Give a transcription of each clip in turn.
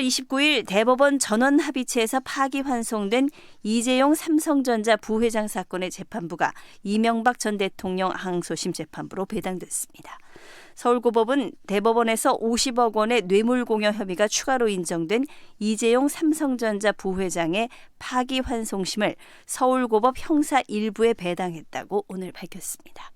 29일 대법원 전원합의체에서 파기환송된 이재용 삼성전자 부회장 사건의 재판부가 이명박 전 대통령 항소심 재판부로 배당됐습니다. 서울고법은 대법원에서 50억 원의 뇌물공여 혐의가 추가로 인정된 이재용 삼성전자 부회장의 파기환송심을 서울고법 형사 1부에 배당했다고 오늘 밝혔습니다.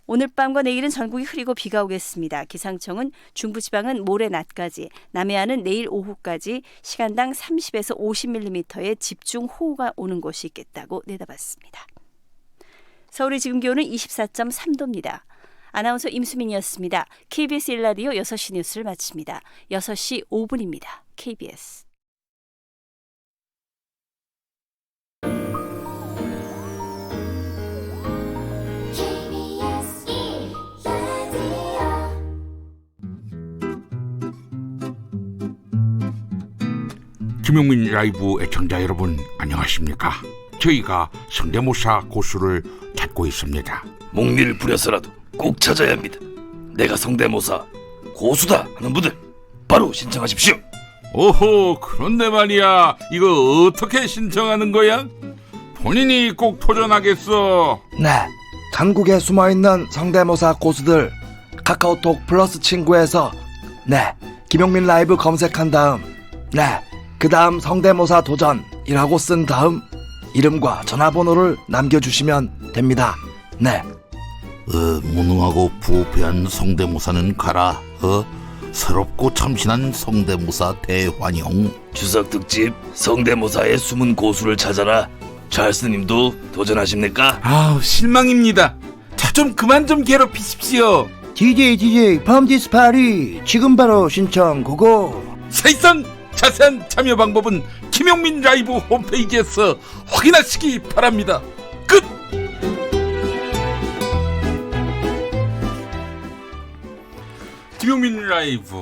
오늘 밤과 내일은 전국이 흐리고 비가 오겠습니다. 기상청은 중부지방은 모레 낮까지, 남해안은 내일 오후까지 시간당 30에서 50mm의 집중호우가 오는 곳이 있겠다고 내다봤습니다. 서울의 지금 기온은 24.3도입니다. 아나운서 임수민이었습니다. KBS 1라디오 6시 뉴스를 마칩니다. 6시 5분입니다. KBS. 김용민 라이브 애청자 여러분 안녕하십니까? 저희가 성대모사 고수를 찾고 있습니다. 목리를 부려서라도 꼭 찾아야 합니다. 내가 성대모사 고수다 하는 분들 바로 신청하십시오. 오호, 그런데 말이야, 이거 어떻게 신청하는 거야? 본인이 꼭 도전하겠어. 네, 전국에 숨어있는 성대모사 고수들 카카오톡 플러스 친구에서 김용민 라이브 검색한 다음 그 다음 성대모사 도전이라고 쓴 다음 이름과 전화번호를 남겨주시면 됩니다. 무능하고 부패한 성대모사는 가라. 새롭고 참신한 성대모사 대환영. 추석 특집 성대모사의 숨은 고수를 찾아라. 찰스님도 도전하십니까? 아우, 실망입니다. 자, 좀 그만 좀 괴롭히십시오. DJ 펌디스 파리 지금 바로 신청 고고. 사실상 자세한 참여 방법은 김용민 라이브 홈페이지에서 확인하시기 바랍니다. 끝! 김용민 라이브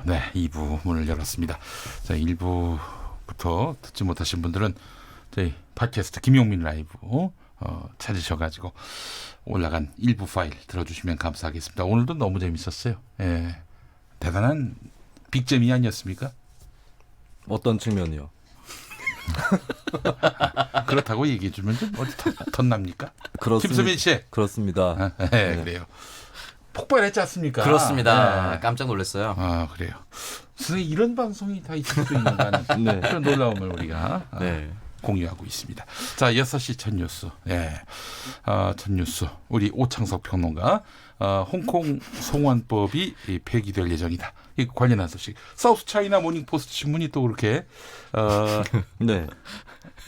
2부 문을 열었습니다. 자, 1부부터 듣지 못하신 분들은 저희 팟캐스트 김용민 라이브 찾으셔가지고 올라간 1부 파일 들어주시면 감사하겠습니다. 오늘도 너무 재밌었어요. 예, 대단한 빅잼이 아니었습니까? 어떤 측면이요? 그렇다고 얘기해주면 좀 어디 덧납니까? 그렇습니다. 김수민 씨. 그렇습니다. 네, 그래요. 폭발했지 않습니까? 그렇습니다. 네. 깜짝 놀랐어요. 아, 그래요. 선생님, 이런 방송이 다 있을 수 있는 그런 놀라움을 우리가 공유하고 있습니다. 자, 6시 첫 뉴스. 첫 뉴스. 우리 오창석 평론가. 홍콩 송환법이 폐기될 예정이다. 이 관련한 소식. 사우스 차이나 모닝포스트 신문이 또 그렇게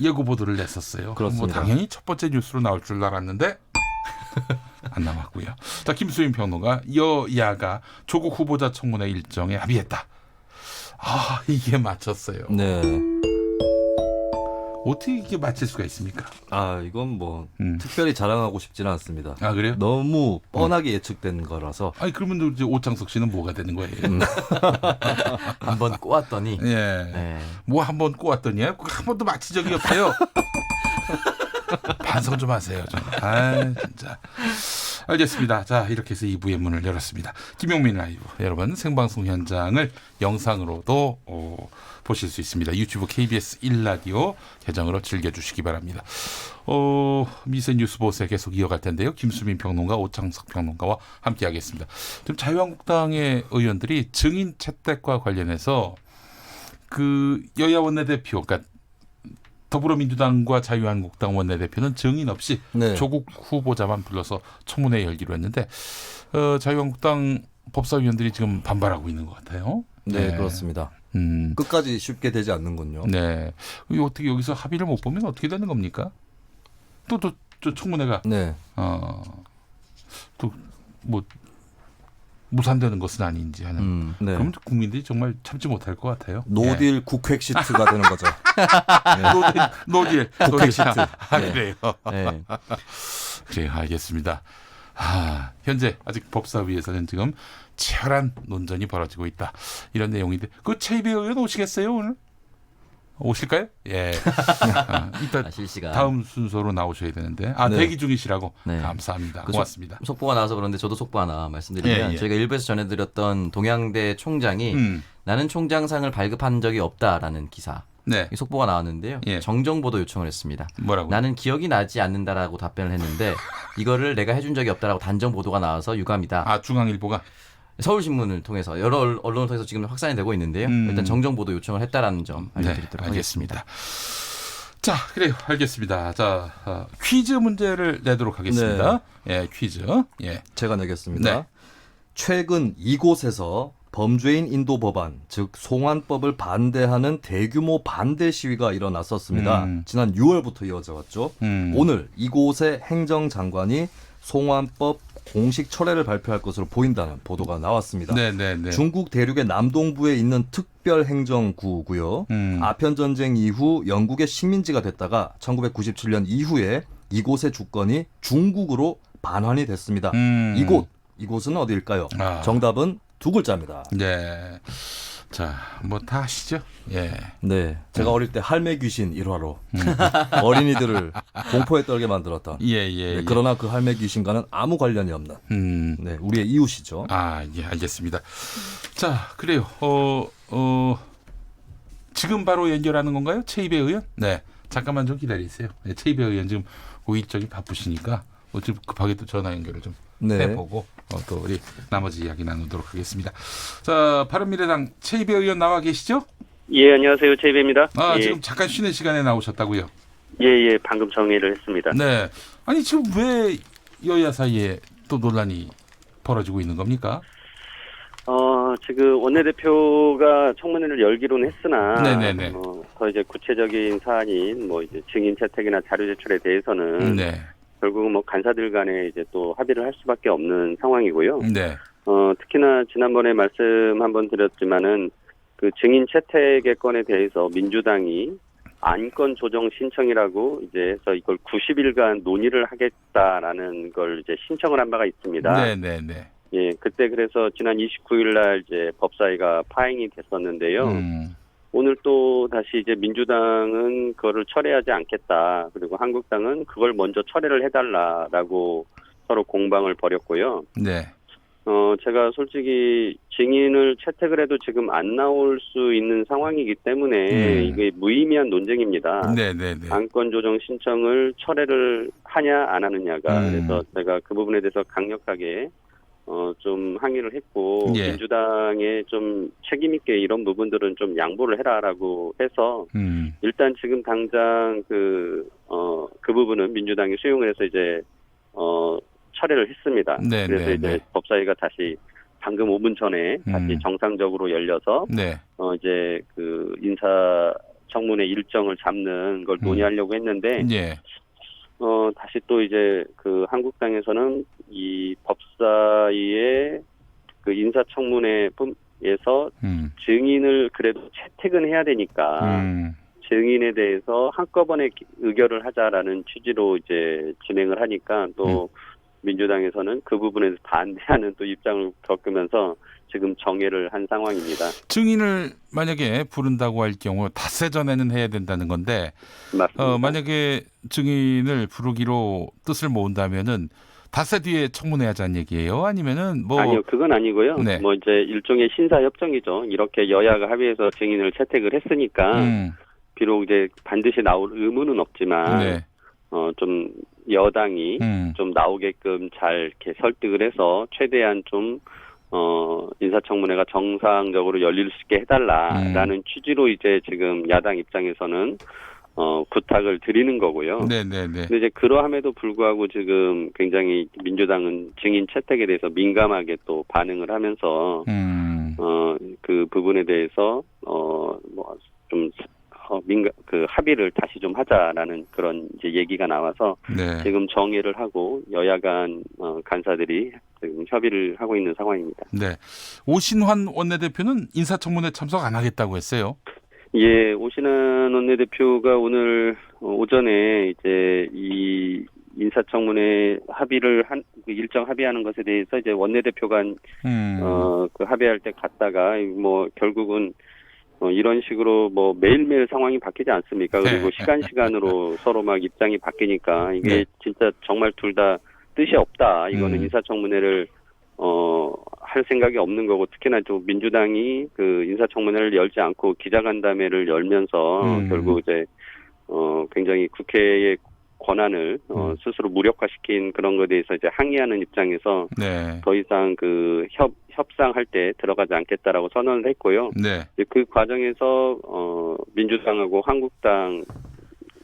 예고 보도를 냈었어요. 그렇습니다. 뭐 당연히 첫 번째 뉴스로 나올 줄 알았는데 안 나왔고요. 자, 김수인 평론가, 여야가 조국 후보자 청문회 일정에 합의했다. 아, 이게 맞췄어요. 네. 어떻게 이게 맞힐 수가 있습니까? 아, 이건 뭐 특별히 자랑하고 싶지는 않습니다. 아, 그래요? 너무 뻔하게 예측된 거라서. 아니, 그러면 이제 오창석 씨는 뭐가 되는 거예요? 한번 꼬았더니 뭐 한 번 꼬았더니 한 번도 맞힌 적이 없어요. 반성 좀 하세요. 좀. 아, 진짜. 알겠습니다. 자, 이렇게 해서 2부의 문을 열었습니다. 김용민 라이브. 여러분, 생방송 현장을 영상으로도 보실 수 있습니다. 유튜브 KBS 1라디오 계정으로 즐겨주시기 바랍니다. 미세 뉴스 보세 계속 이어갈 텐데요. 김수민 평론가, 오창석 평론가와 함께하겠습니다. 지금 자유한국당의 의원들이 증인 채택과 관련해서 그 여야 원내대표, 그러니까 더불어민주당과 자유한국당 원내대표는 증인 없이 조국 후보자만 불러서 청문회 열기로 했는데 자유한국당 법사위원들이 지금 반발하고 있는 것 같아요. 네, 그렇습니다. 끝까지 쉽게 되지 않는군요. 네. 어떻게 여기서 합의를 못 보면 어떻게 되는 겁니까? 또 청문회가 또 뭐 무산되는 것은 아닌지 하는. 그럼 국민들이 정말 참지 못할 것 같아요. 노딜 국획 시트가 되는 거죠. 노딜 국획 시트. 그래요. 그래요, 알겠습니다. 현재 아직 법사위에서는 지금 치열한 논전이 벌어지고 있다. 이런 내용인데 그 최이배 의원 오시겠어요 오늘? 오실까요? 예. 이따 실시간. 다음 순서로 나오셔야 되는데 네. 대기 중이시라고 네. 감사합니다. 그 고맙습니다. 속보가 나와서 그런데 저도 속보 하나 말씀드리면 예, 예. 저희가 일부에서 전해드렸던 동양대 총장이 나는 총장상을 발급한 적이 없다라는 기사 네. 이 속보가 나왔는데요. 예. 정정보도 요청을 했습니다. 뭐라고? 나는 기억이 나지 않는다라고 답변을 했는데 이거를 내가 해준 적이 없다라고 단정 보도가 나와서 유감이다. 아 중앙일보가 서울신문을 통해서 여러 언론을 통해서 지금 확산이 되고 있는데요. 일단 정정보도 요청을 했다라는 점 알려드리도록 하겠습니다. 알겠습니다. 자, 그래요. 알겠습니다. 자, 퀴즈 문제를 내도록 하겠습니다. 예, 퀴즈. 예. 제가 내겠습니다. 네. 최근 이곳에서 범죄인 인도 법안, 즉 송환법을 반대하는 대규모 반대 시위가 일어났었습니다. 지난 6월부터 이어져 왔죠. 오늘 이곳의 행정장관이 송환법 공식 철회를 발표할 것으로 보인다는 보도가 나왔습니다. 네. 중국 대륙의 남동부에 있는 특별행정구고요. 아편 전쟁 이후 영국의 식민지가 됐다가 1997년 이후에 이곳의 주권이 중국으로 반환이 됐습니다. 이곳은 어디일까요? 아. 정답은 두 글자입니다. 네. 자, 뭐 다 아시죠? 예. 네, 제가 어릴 때 할매 귀신 1화로 어린이들을 공포에 떨게 만들었던. 예. 네, 그러나 그 할매 귀신과는 아무 관련이 없는 네, 우리의 이웃이죠. 아, 예, 알겠습니다. 자, 그래요. 지금 바로 연결하는 건가요? 최이배 의원? 네. 잠깐만 좀 기다리세요. 네, 최이배 의원 지금 그 일정이 바쁘시니까 좀 급하게 또 전화 연결을 좀 네. 해보고 또 우리 나머지 이야기 나누도록 하겠습니다. 자, 바른미래당 최이배 의원 나와 계시죠? 예, 안녕하세요. 제이베입니다. 아, 예. 지금 잠깐 쉬는 시간에 나오셨다고요? 예, 방금 정리를 했습니다. 네. 아니, 지금 왜 여야 사이에 또 논란이 벌어지고 있는 겁니까? 지금 원내대표가 청문회를 열기로는 했으나, 네네네. 더 이제 구체적인 사안인, 이제 증인 채택이나 자료 제출에 대해서는, 네. 결국은 간사들 간에 이제 또 합의를 할 수밖에 없는 상황이고요. 네. 특히나 지난번에 말씀 한번 드렸지만은, 그 증인 채택의 건에 대해서 민주당이 안건 조정 신청이라고 이제 해서 이걸 90일간 논의를 하겠다라는 걸 이제 신청을 한 바가 있습니다. 네. 예, 그때 그래서 지난 29일 날 이제 법사위가 파행이 됐었는데요. 오늘 또 다시 이제 민주당은 그거를 철회하지 않겠다. 그리고 한국당은 그걸 먼저 철회를 해달라라고 서로 공방을 벌였고요. 네. 제가 솔직히 증인을 채택을 해도 지금 안 나올 수 있는 상황이기 때문에 이게 무의미한 논쟁입니다. 네. 안건 조정 신청을 철회를 하냐 안 하느냐가 그래서 제가 그 부분에 대해서 강력하게 좀 항의를 했고 예. 민주당에 좀 책임 있게 이런 부분들은 좀 양보를 해라라고 해서 일단 지금 당장 그 부분은 민주당이 수용을 해서 이제 철회를 했습니다. 네, 그래서 네, 이제 네. 법사위가 다시 방금 5분 전에 다시 정상적으로 열려서 네. 이제 그 인사 청문회 일정을 잡는 걸 논의하려고 했는데 예. 다시 또 이제 그 한국당에서는 이 법사위의 그 인사청문회에서 증인을 그래도 채택은 해야 되니까 증인에 대해서 한꺼번에 의결을 하자라는 취지로 이제 진행을 하니까 또 민주당에서는 그 부분에서 반대하는 또 입장을 겪으면서 지금 정회를 한 상황입니다. 증인을 만약에 부른다고 할 경우 닷새 전에는 해야 된다는 건데 맞습니다. 만약에 증인을 부르기로 뜻을 모은다면은 닷새 뒤에 청문회 하자는 얘기예요? 아니면은 아니요, 그건 아니고요. 네. 이제 일종의 신사 협정이죠. 이렇게 여야가 합의해서 증인을 채택을 했으니까 비록 이제 반드시 나올 의무는 없지만 네. 좀 여당이 좀 나오게끔 잘 이렇게 설득을 해서 최대한 좀 인사청문회가 정상적으로 열릴 수 있게 해달라라는 취지로 이제 지금 야당 입장에서는 부탁을 드리는 거고요. 네. 근데 이제 그러함에도 불구하고 지금 굉장히 민주당은 증인 채택에 대해서 민감하게 또 반응을 하면서 그 부분에 대해서 그 합의를 다시 좀 하자라는 그런 이제 얘기가 나와서 네. 지금 정의를 하고 여야 간 간사들이 지금 협의를 하고 있는 상황입니다. 네. 오신환 원내대표는 인사청문회 참석 안 하겠다고 했어요. 예, 오신환 원내대표가 오늘 오전에 이제 이 인사청문회 합의를 그 일정 합의하는 것에 대해서 이제 원내대표 간 그 합의할 때 갔다가 결국은 이런 식으로 뭐 매일매일 상황이 바뀌지 않습니까? 그리고 네. 시간으로 서로 막 입장이 바뀌니까 이게 네. 진짜 정말 둘 다 뜻이 없다. 이거는 음. 인사청문회를 할 생각이 없는 거고 특히나 또 민주당이 그 인사청문회를 열지 않고 기자간담회를 열면서 결국 이제 굉장히 국회의 권한을 스스로 무력화시킨 그런 것에 대해서 이제 항의하는 입장에서 네. 더 이상 그 협상할 때 들어가지 않겠다라고 선언을 했고요. 네. 이제 그 과정에서 민주당하고 한국당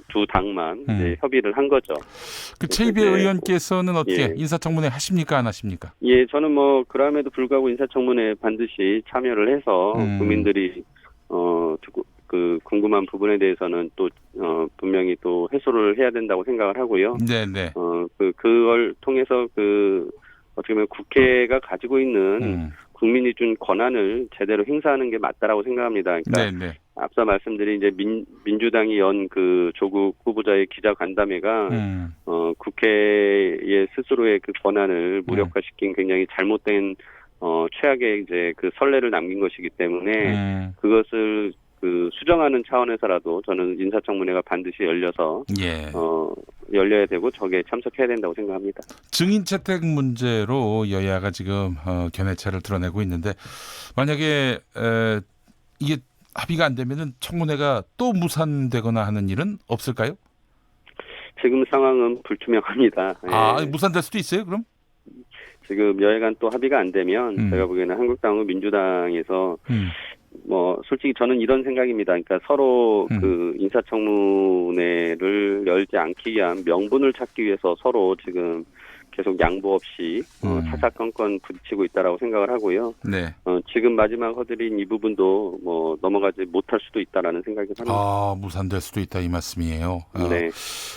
두 당만 이제 협의를 한 거죠. 그 최이배 이제 의원께서는 어떻게 예. 인사청문회 하십니까 안 하십니까? 예, 저는 뭐 그럼에도 불구하고 인사청문회에 반드시 참여를 해서 국민들이 그 궁금한 부분에 대해서는 또 분명히 또 해소를 해야 된다고 생각을 하고요. 네네. 그걸 통해서 그 어떻게 보면 국회가 가지고 있는 국민이 준 권한을 제대로 행사하는 게 맞다라고 생각합니다. 그러니까 네네. 앞서 말씀드린 이제 민주당이 연 그 조국 후보자의 기자간담회가 국회의 스스로의 그 권한을 무력화시킨 굉장히 잘못된 최악의 이제 그 선례를 남긴 것이기 때문에 그것을 그 수정하는 차원에서라도 저는 인사청문회가 반드시 열려서 예. 열려야 되고 저게 참석해야 된다고 생각합니다. 증인 채택 문제로 여야가 지금 견해차를 드러내고 있는데 만약에 이게 합의가 안 되면은 청문회가 또 무산되거나 하는 일은 없을까요? 지금 상황은 불투명합니다. 아, 예. 무산될 수도 있어요, 그럼? 지금 여야간 또 합의가 안 되면 제가 보기에는 한국당과 민주당에서 뭐 솔직히 저는 이런 생각입니다. 그러니까 서로 그 인사청문회를 열지 않기 위한 명분을 찾기 위해서 서로 지금 계속 양보 없이 사사건건 부딪히고 있다라고 생각을 하고요. 네. 지금 마지막 허들인 이 부분도 뭐 넘어가지 못할 수도 있다라는 생각이 듭니다. 아, 무산될 수도 있다 이 말씀이에요. 네.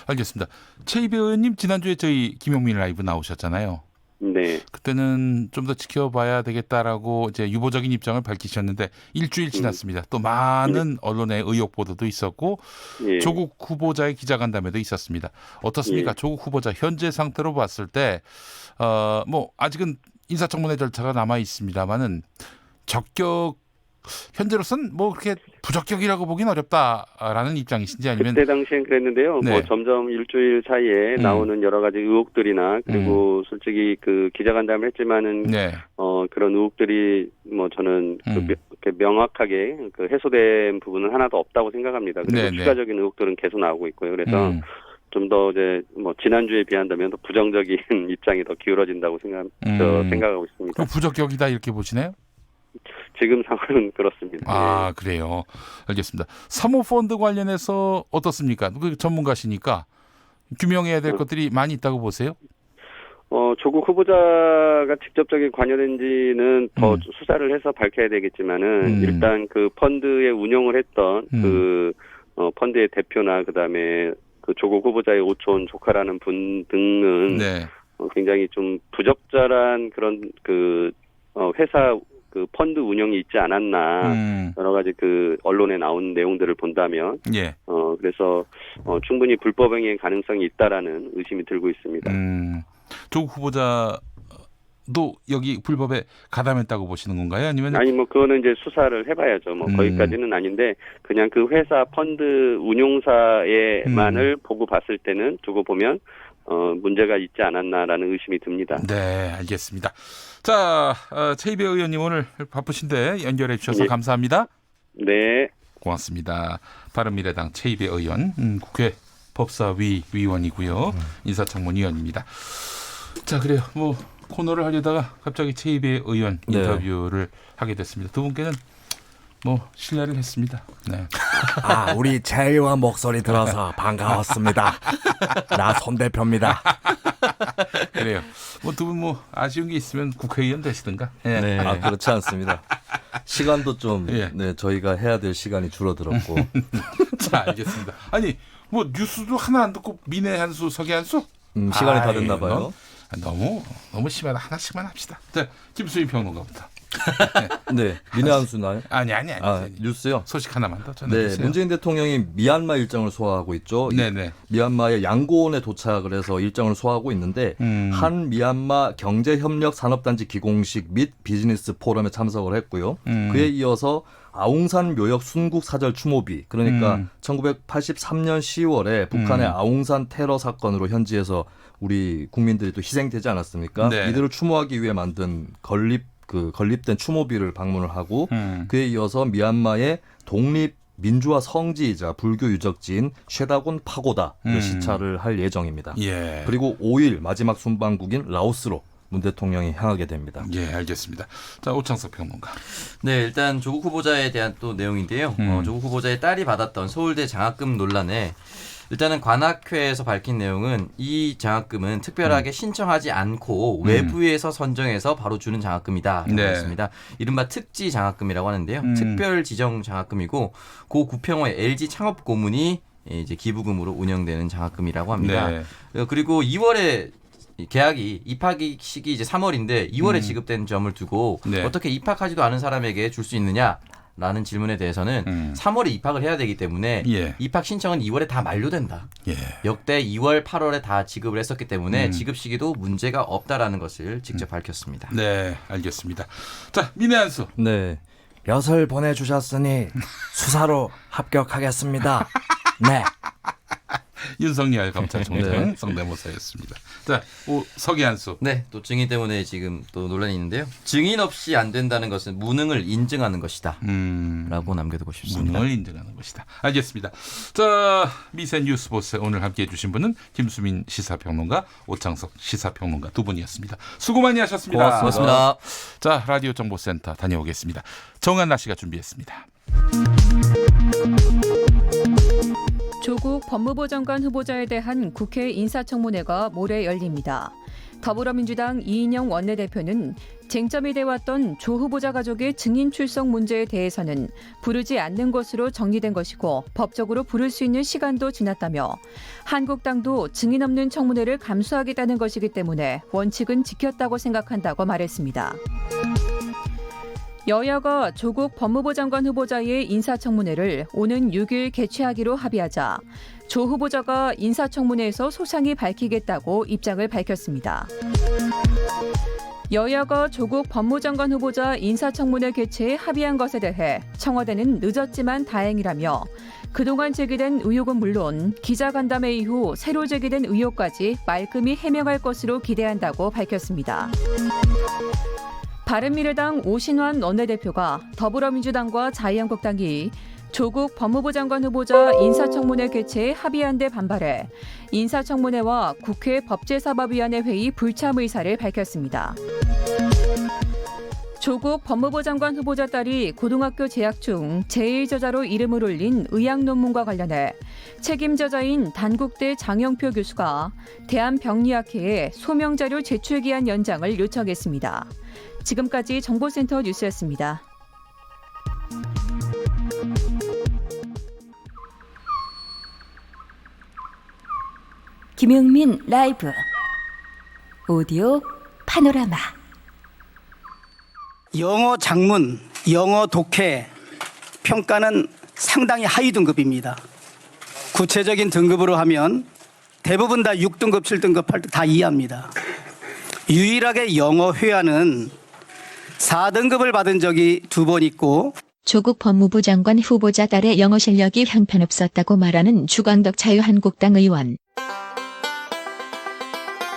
알겠습니다. 최이배 의원님 지난주에 저희 김용민 라이브 나오셨잖아요. 네. 그때는 좀 더 지켜봐야 되겠다라고 이제 유보적인 입장을 밝히셨는데 일주일 지났습니다. 또 많은 언론의 의혹 보도도 있었고 예. 조국 후보자의 기자간담회도 있었습니다. 어떻습니까? 예. 조국 후보자 현재 상태로 봤을 때 뭐 아직은 인사청문회 절차가 남아 있습니다만은 적격 현재로서는 뭐 그렇게 부적격이라고 보긴 어렵다라는 입장이신지 아니면 그때 당시엔 그랬는데요. 네. 뭐 점점 일주일 사이에 나오는 여러 가지 의혹들이나 그리고 솔직히 그 기자간담회를 했지만은 네. 그런 의혹들이 뭐 저는 이렇게 명확하게 그 해소된 부분은 하나도 없다고 생각합니다. 그리고 네, 네. 추가적인 의혹들은 계속 나오고 있고요. 그래서 좀 더 이제 뭐 지난주에 비한다면 더 부정적인 입장이 더 기울어진다고 생각하고 있습니다. 그럼 부적격이다 이렇게 보시나요? 지금 상황은 그렇습니다. 아, 그래요. 알겠습니다. 사모펀드 관련해서 어떻습니까? 그 전문가시니까 규명해야 될 것들이 많이 있다고 보세요? 조국 후보자가 직접적인 관여된지는 더 수사를 해서 밝혀야 되겠지만은 일단 그 펀드의 운영을 했던 그 펀드의 대표나 그다음에 그 조국 후보자의 오촌 조카라는 분 등은 네. 굉장히 좀 부적절한 그런 그 회사 그 펀드 운영이 있지 않았나 여러 가지 그 언론에 나온 내용들을 본다면 예. 그래서 충분히 불법행위의 가능성이 있다라는 의심이 들고 있습니다. 조국 후보자도 여기 불법에 가담했다고 보시는 건가요? 아니면 아니 뭐 그거는 이제 수사를 해봐야죠. 뭐 거기까지는 아닌데 그냥 그 회사 펀드 운용사에만을 보고 봤을 때는 두고 보면 문제가 있지 않았나라는 의심이 듭니다. 네, 알겠습니다. 자, 최이배 의원님 오늘 바쁘신데 연결해 주셔서 예. 감사합니다. 네. 고맙습니다. 바른미래당 최이배 의원, 국회 법사위 위원이고요. 인사청문위원입니다. 자, 그래요. 뭐 코너를 하려다가 갑자기 최이배 의원 인터뷰를 하게 됐습니다. 두 분께는 뭐 신뢰를 했습니다. 네. 아, 우리 제 의원 목소리 들어서 반가웠습니다. 나 손 대표입니다. 그래요. 뭐 두 분 뭐 아쉬운 게 있으면 국회의원 되시든가. 예. 네. 아, 그렇지 않습니다. 시간도 좀 예. 네, 저희가 해야 될 시간이 줄어들었고. 자, 알겠습니다. 아니 뭐 뉴스도 하나 안 듣고 민해 한 수, 석의 한 수? 시간이 다 됐나 봐요. 너무 심하다. 하나씩만 합시다. 자, 김수희 평론가부터. 네, 민해 한 수나요? 아니. 뉴스요? 소식 하나만 더 전해주세요. 네, 문재인 대통령이 미얀마 일정을 소화하고 있죠. 네네. 미얀마의 양고원에 도착을 해서 일정을 소화하고 있는데 한 미얀마 경제협력 산업단지 기공식 및 비즈니스 포럼에 참석을 했고요. 그에 이어서 아웅산 묘역 순국 사절 추모비, 그러니까 1983년 10월에 북한의 아웅산 테러 사건으로 현지에서 우리 국민들이 또 희생되지 않았습니까? 네. 이들을 추모하기 위해 만든 건립된 추모비를 방문을 하고 그에 이어서 미얀마의 독립 민주화 성지이자 불교 유적지인 쉐다곤 파고다를 시찰을 할 예정입니다. 예. 그리고 5일 마지막 순방국인 라오스로 문 대통령이 향하게 됩니다. 예, 알겠습니다. 자, 오창석 평론가. 네, 일단 조국 후보자에 대한 또 내용인데요. 조국 후보자의 딸이 받았던 서울대 장학금 논란에 일단은 관학회에서 밝힌 내용은 이 장학금은 특별하게 신청하지 않고 외부에서 선정해서 바로 주는 장학금이다라고 했습니다. 이른바 특지 장학금이라고 하는데요. 특별 지정 장학금이고 고 구평호의 LG 창업 고문이 이제 기부금으로 운영되는 장학금이라고 합니다. 네. 그리고 2월에 계약이 입학식이 이제 3월인데 2월에 지급된 점을 두고 네. 어떻게 입학하지도 않은 사람에게 줄 수 있느냐라는 질문에 대해서는 3월에 입학을 해야 되기 때문에 예. 입학 신청은 2월에 다 만료된다. 예. 역대 2월, 8월에 다 지급을 했었기 때문에 지급 시기도 문제가 없다라는 것을 직접 밝혔습니다. 네, 알겠습니다. 자, 민해 한수. 네. 엿을 보내주셨으니 수사로 합격하겠습니다. 네. 윤석열 검찰총장 네. 성대모사였습니다. 자, 서기 한수. 네, 또 증인 때문에 지금 또 논란이 있는데요. 증인 없이 안 된다는 것은 무능을 인증하는 것이다. 라고 남겨두고 싶습니다. 무능을 인정하는 것이다. 알겠습니다. 자, 미세 뉴스보스 오늘 함께해 주신 분은 김수민 시사평론가, 오창석 시사평론가 두 분이었습니다. 수고 많이 하셨습니다. 고맙습니다. 자, 라디오 정보센터 다녀오겠습니다. 정한나 씨가 준비했습니다. 조국 법무부 장관 후보자에 대한 국회 인사청문회가 모레 열립니다. 더불어민주당 이인영 원내대표는 쟁점이 돼왔던 조 후보자 가족의 증인 출석 문제에 대해서는 부르지 않는 것으로 정리된 것이고 법적으로 부를 수 있는 시간도 지났다며 한국당도 증인 없는 청문회를 감수하겠다는 것이기 때문에 원칙은 지켰다고 생각한다고 말했습니다. 여야가 조국 법무부 장관 후보자의 인사청문회를 오는 6일 개최하기로 합의하자 조 후보자가 인사청문회에서 소상히 밝히겠다고 입장을 밝혔습니다. 여야가 조국 법무장관 후보자 인사청문회 개최에 합의한 것에 대해 청와대는 늦었지만 다행이라며 그동안 제기된 의혹은 물론 기자간담회 이후 새로 제기된 의혹까지 말끔히 해명할 것으로 기대한다고 밝혔습니다. 바른미래당 오신환 원내대표가 더불어민주당과 자유한국당이 조국 법무부 장관 후보자 인사청문회 개최에 합의한 데 반발해 인사청문회와 국회 법제사법위원회 회의 불참 의사를 밝혔습니다. 조국 법무부 장관 후보자 딸이 고등학교 재학 중 제1저자로 이름을 올린 의학 논문과 관련해 책임 저자인 단국대 장영표 교수가 대한병리학회에 소명자료 제출 기한 연장을 요청했습니다. 지금까지 정보센터 뉴스였습니다. 김용민 라이브 오디오 파노라마. 영어 작문, 영어 독해 평가는 상당히 하위 등급입니다. 구체적인 등급으로 하면 대부분 다 6등급, 7등급, 8등급 다 이해합니다. 유일하게 영어 회화는 4등급을 받은 적이 2번 있고 조국 법무부 장관 후보자 딸의 영어 실력이 형편없었다고 말하는 주광덕 자유한국당 의원.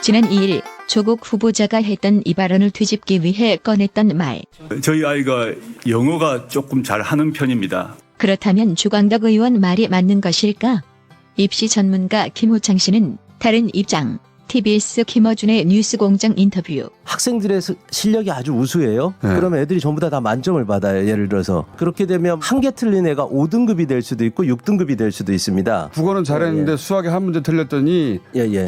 지난 2일 조국 후보자가 했던 이 발언을 뒤집기 위해 꺼냈던 말. 저희 아이가 영어가 조금 잘하는 편입니다. 그렇다면 주광덕 의원 말이 맞는 것일까? 입시 전문가 김호창 씨는 다른 입장. TBS 김어준의 뉴스공장 인터뷰. 학생들의 실력이 아주 우수해요. 네. 그러면 애들이 전부 다 만점을 받아요. 예를 들어서 그렇게 되면 한 개 틀린 애가 5등급이 될 수도 있고 6등급이 될 수도 있습니다. 국어는 잘했는데 수학에 한 문제 틀렸더니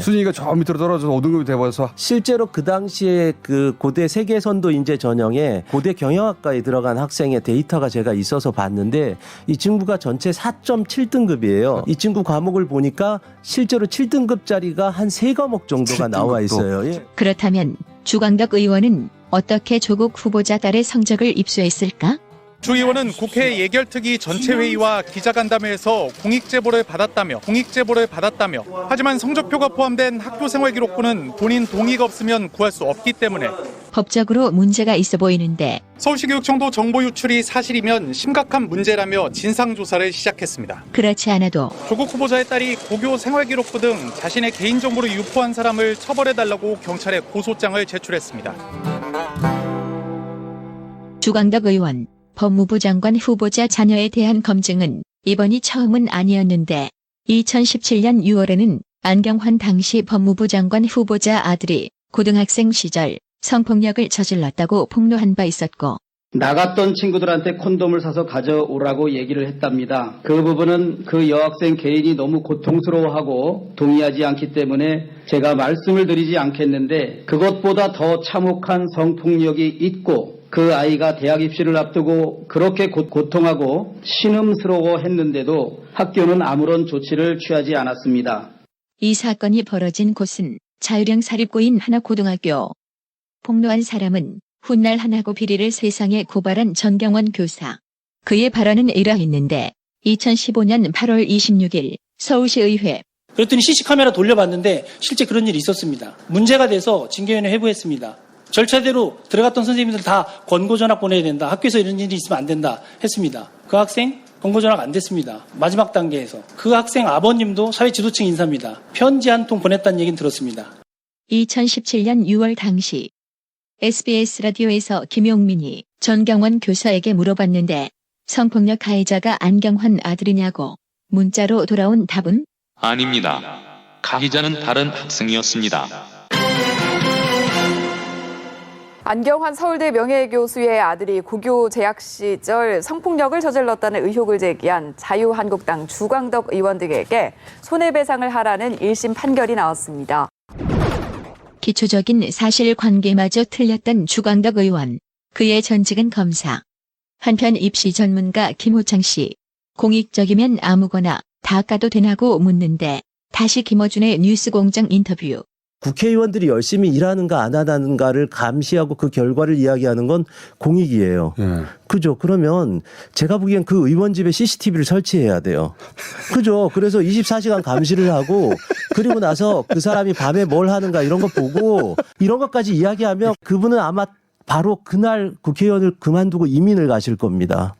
순위가 저 밑으로 떨어져서 5등급이 돼버려서 실제로 그 당시에 그 고대 세계선도 인재 전형에 고대 경영학과에 들어간 학생의 데이터가 제가 있어서 봤는데 이 친구가 전체 4.7등급이에요. 이 친구 과목을 보니까 실제로 7등급짜리가 한 3과목 정도가 나와 있어요. 그렇다면 주광덕 의원은 어떻게 조국 후보자 딸의 성적을 입수했을까? 주 의원은 국회 예결특위 전체회의와 기자간담회에서 공익제보를 받았다며 하지만 성적표가 포함된 학교생활기록부는 본인 동의가 없으면 구할 수 없기 때문에 법적으로 문제가 있어 보이는데 서울시교육청도 정보 유출이 사실이면 심각한 문제라며 진상조사를 시작했습니다. 그렇지 않아도 조국 후보자의 딸이 고교 생활기록부 등 자신의 개인정보를 유포한 사람을 처벌해달라고 경찰에 고소장을 제출했습니다. 주광덕 의원, 법무부 장관 후보자 자녀에 대한 검증은 이번이 처음은 아니었는데 2017년 6월에는 안경환 당시 법무부 장관 후보자 아들이 고등학생 시절 성폭력을 저질렀다고 폭로한 바 있었고 나갔던 친구들한테 콘돔을 사서 가져오라고 얘기를 했답니다. 그 부분은 그 여학생 개인이 너무 고통스러워하고 동의하지 않기 때문에 제가 말씀을 드리지 않겠는데 그것보다 더 참혹한 성폭력이 있고 그 아이가 대학 입시를 앞두고 그렇게 고통하고 신음스러워 했는데도 학교는 아무런 조치를 취하지 않았습니다. 이 사건이 벌어진 곳은 자유령 사립고인 하나고등학교. 폭로한 사람은 훗날 하나고 비리를 세상에 고발한 전경원 교사. 그의 발언은 이러했는데 2015년 8월 26일 서울시의회. 그랬더니 CC카메라 돌려봤는데 실제 그런 일이 있었습니다. 문제가 돼서 징계위원회 회부했습니다. 절차대로 들어갔던 선생님들 다 권고전학 보내야 된다. 학교에서 이런 일이 있으면 안 된다 했습니다. 그 학생 권고전학 안 됐습니다. 마지막 단계에서. 그 학생 아버님도 사회지도층 인사입니다. 편지 한 통 보냈다는 얘기는 들었습니다. 2017년 6월 당시 SBS 라디오에서 김용민이 전경원 교사에게 물어봤는데 성폭력 가해자가 안경환 아들이냐고 문자로 돌아온 답은 아닙니다. 가해자는 다른 학생이었습니다. 안경환 서울대 명예교수의 아들이 고교 재학 시절 성폭력을 저질렀다는 의혹을 제기한 자유한국당 주광덕 의원 등에게 손해배상을 하라는 1심 판결이 나왔습니다. 기초적인 사실관계마저 틀렸던 주광덕 의원. 그의 전직은 검사. 한편 입시 전문가 김호창 씨. 공익적이면 아무거나 다 까도 되나고 묻는데 다시 김어준의 뉴스공장 인터뷰. 국회의원들이 열심히 일하는가 안 하는가를 감시하고 그 결과를 이야기하는 건 공익이에요. 그죠? 그러면 제가 보기엔 그 의원 집에 CCTV를 설치해야 돼요. 그죠? 그래서 24시간 감시를 하고 그리고 나서 그 사람이 밤에 뭘 하는가 이런 거 보고 이런 것까지 이야기하면 그분은 아마 바로 그날 국회의원을 그만두고 이민을 가실 겁니다.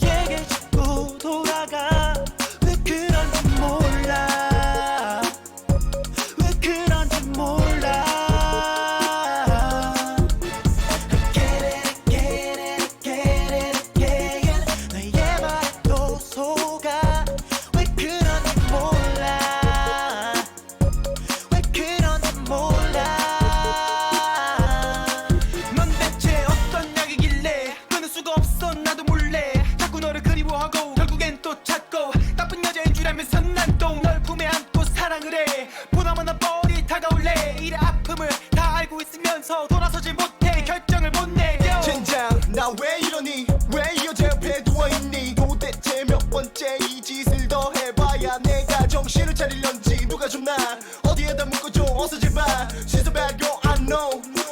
너에게 자꾸 돌아가 왜 그런지 몰라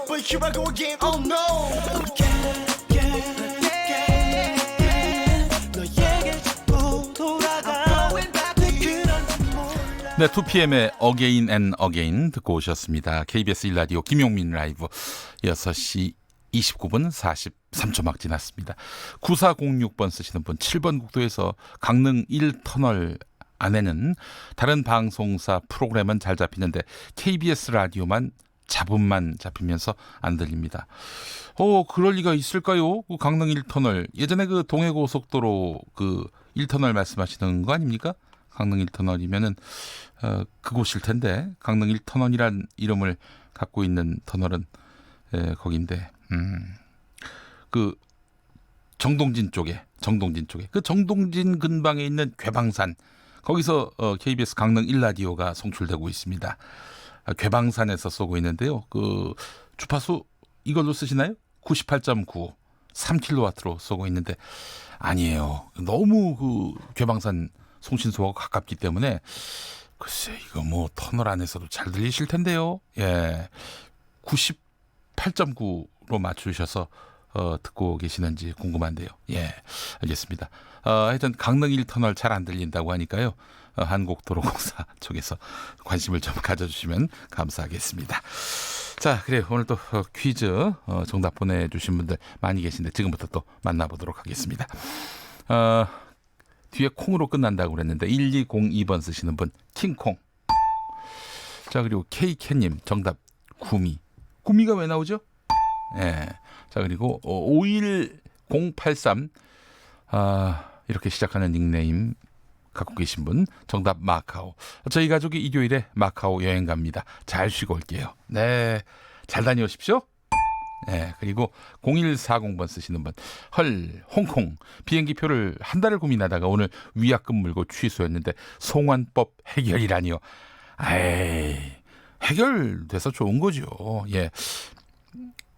But here I go again, oh no. 너에게 자꾸 돌아가. 네, 2PM의 Again and Again 듣고 오셨습니다. KBS 1라디오 김용민 라이브 6시 29분 43초 막 지났습니다. 9406번 쓰시는 분, 7번 국도에서 강릉 1터널 안에는 다른 방송사 프로그램은 잘 잡히는데 KBS 라디오만 잡음만 잡히면서 안 들립니다. 그럴 리가 있을까요? 그 강릉 1터널. 예전에 그 동해고속도로 그 1터널 말씀하시는 거 아닙니까? 강릉 1터널이면은 그곳일 텐데, 강릉 1터널이란 이름을 갖고 있는 터널은 거긴데, 그 정동진 쪽에 그 정동진 근방에 있는 괴방산, 거기서 KBS 강릉 1라디오가 송출되고 있습니다. 괴방산에서 쏘고 있는데요. 그 주파수 이걸로 쓰시나요? 98.95 3kW로 쏘고 있는데, 아니에요. 너무 그 괴방산 송신소하고 가깝기 때문에 글쎄 이거 뭐 터널 안에서도 잘 들리실 텐데요. 예, 98.9로 맞추셔서 듣고 계시는지 궁금한데요. 예, 알겠습니다. 하여튼 강릉 1터널 잘 안 들린다고 하니까요. 한국도로공사 쪽에서 관심을 좀 가져주시면 감사하겠습니다. 자, 그래요. 오늘 또 퀴즈 정답 보내주신 분들 많이 계신데 지금부터 또 만나보도록 하겠습니다. 뒤에 콩으로 끝난다고 그랬는데 1202번 쓰시는 분 킹콩. 자, 그리고 K캔님 정답 구미. 구미가 왜 나오죠? 예. 자, 그리고 51083 이렇게 시작하는 닉네임 갖고 계신 분 정답 마카오. 저희 가족이 일요일에 마카오 여행 갑니다. 잘 쉬고 올게요. 네, 잘 다녀오십시오. 네, 그리고 0140번 쓰시는 분, 헐, 홍콩 비행기표를 한 달을 고민하다가 오늘 위약금 물고 취소했는데 송환법 해결이라니요. 에이, 해결돼서 좋은 거죠. 예.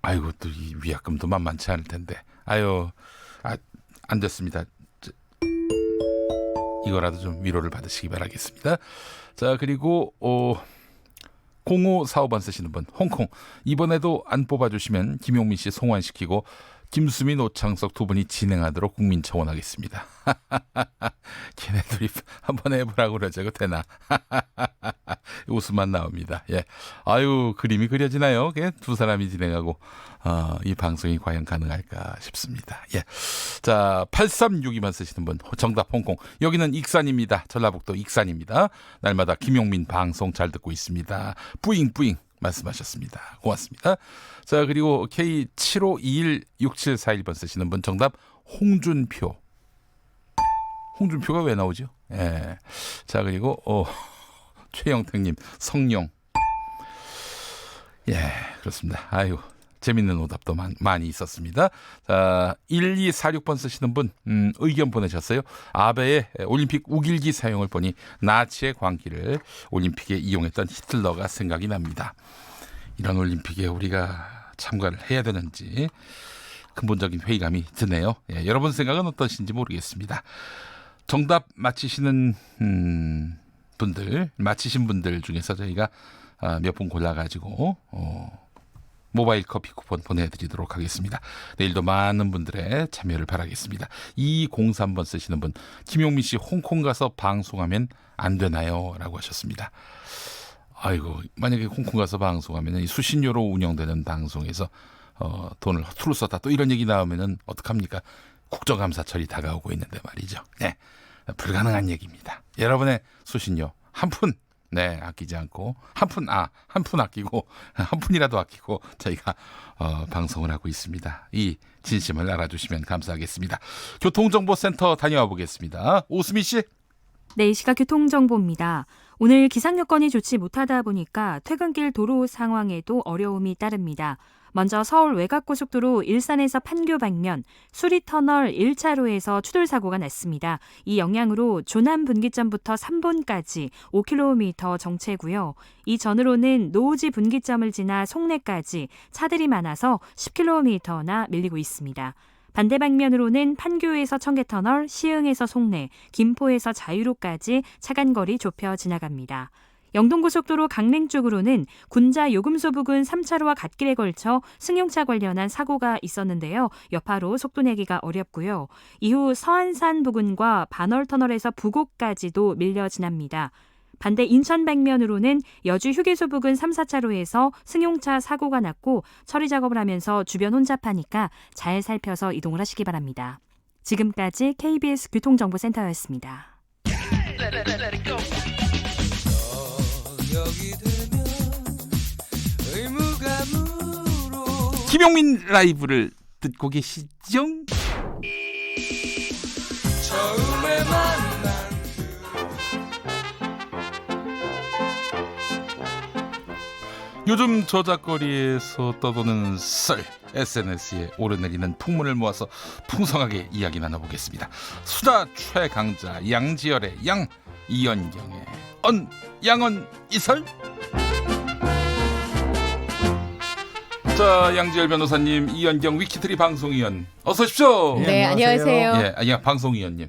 아이고, 또 이 위약금도 만만치 않을 텐데. 아유, 안 됐습니다. 이거라도 좀 위로를 받으시기 바라겠습니다. 자, 그리고 0545번 쓰시는 분, 홍콩 이번에도 안 뽑아주시면 김용민 씨 송환시키고 김수민, 오창석 두 분이 진행하도록 국민 청원하겠습니다. 걔네들이 한번 해보라고 그러자고 되나? 웃음만 나옵니다. 예, 아유, 그림이 그려지나요? 두 사람이 진행하고 이 방송이 과연 가능할까 싶습니다. 예, 자, 8362만 쓰시는 분 정답 홍콩. 여기는 익산입니다. 전라북도 익산입니다. 날마다 김용민 방송 잘 듣고 있습니다. 뿌잉뿌잉 말씀하셨습니다. 고맙습니다. 자, 그리고 K75216741번 쓰시는 분 정답 홍준표. 홍준표가 왜 나오죠? 예. 자, 그리고 최영택님 성령. 예, 그렇습니다. 아유, 재밌는 오답도 많이 있었습니다. 자, 1246번 쓰시는 분 의견 보내셨어요. 아베의 올림픽 우길기 사용을 보니 나치의 광기를 올림픽에 이용했던 히틀러가 생각이 납니다. 이런 올림픽에 우리가 참가를 해야 되는지 근본적인 회의감이 드네요. 예, 여러분 생각은 어떠신지 모르겠습니다. 정답 맞히신 분들 중에서 저희가 몇 분 골라가지고 모바일 커피 쿠폰 보내드리도록 하겠습니다. 내일도 많은 분들의 참여를 바라겠습니다. 203번 쓰시는 분, 김용민 씨 홍콩 가서 방송하면 안 되나요? 라고 하셨습니다. 아이고, 만약에 홍콩 가서 방송하면 수신료로 운영되는 방송에서 돈을 허투루 썼다 또 이런 얘기 나오면은 어떡합니까? 국정감사철이 다가오고 있는데 말이죠. 네, 불가능한 얘기입니다. 여러분의 수신료 한 푼, 네, 아끼지 않고 한 푼 아끼고 한 푼이라도 아끼고 저희가 방송을 하고 있습니다. 이 진심을 알아주시면 감사하겠습니다. 교통정보센터 다녀와 보겠습니다. 오수미 씨. 네, 이 시각 교통정보입니다. 오늘 기상 여건이 좋지 못하다 보니까 퇴근길 도로 상황에도 어려움이 따릅니다. 먼저 서울 외곽고속도로 일산에서 판교 방면 수리터널 1차로에서 추돌사고가 났습니다. 이 영향으로 조남 분기점부터 3본까지 5km 정체고요. 이 전으로는 노우지 분기점을 지나 송내까지 차들이 많아서 10km나 밀리고 있습니다. 반대 방면으로는 판교에서 청계터널, 시흥에서 송내, 김포에서 자유로까지 차간거리 좁혀 지나갑니다. 영동고속도로 강릉 쪽으로는 군자 요금소 부근 3차로와 갓길에 걸쳐 승용차 관련한 사고가 있었는데요. 여파로 속도 내기가 어렵고요. 이후 서안산 부근과 반월터널에서 부곡까지도 밀려 지납니다. 반대 인천 방면으로는 여주 휴게소 부근 3, 4차로에서 승용차 사고가 났고 처리 작업을 하면서 주변 혼잡하니까 잘 살펴서 이동을 하시기 바랍니다. 지금까지 KBS 교통정보센터였습니다. 김용민 라이브를 듣고 계시죠? 처음에 만난 요즘 저작거리에서 떠도는 썰, SNS에 오르내리는 풍문을 모아서 풍성하게 이야기 나눠보겠습니다. 수다 최강자 양지열의 양, 이연경의 언, 양언 이설. 자, 양지열 변호사님, 이연경 위키트리 방송위원, 어서 오십시오. 네, 안녕하세요. 예, 아니야, 방송위원님.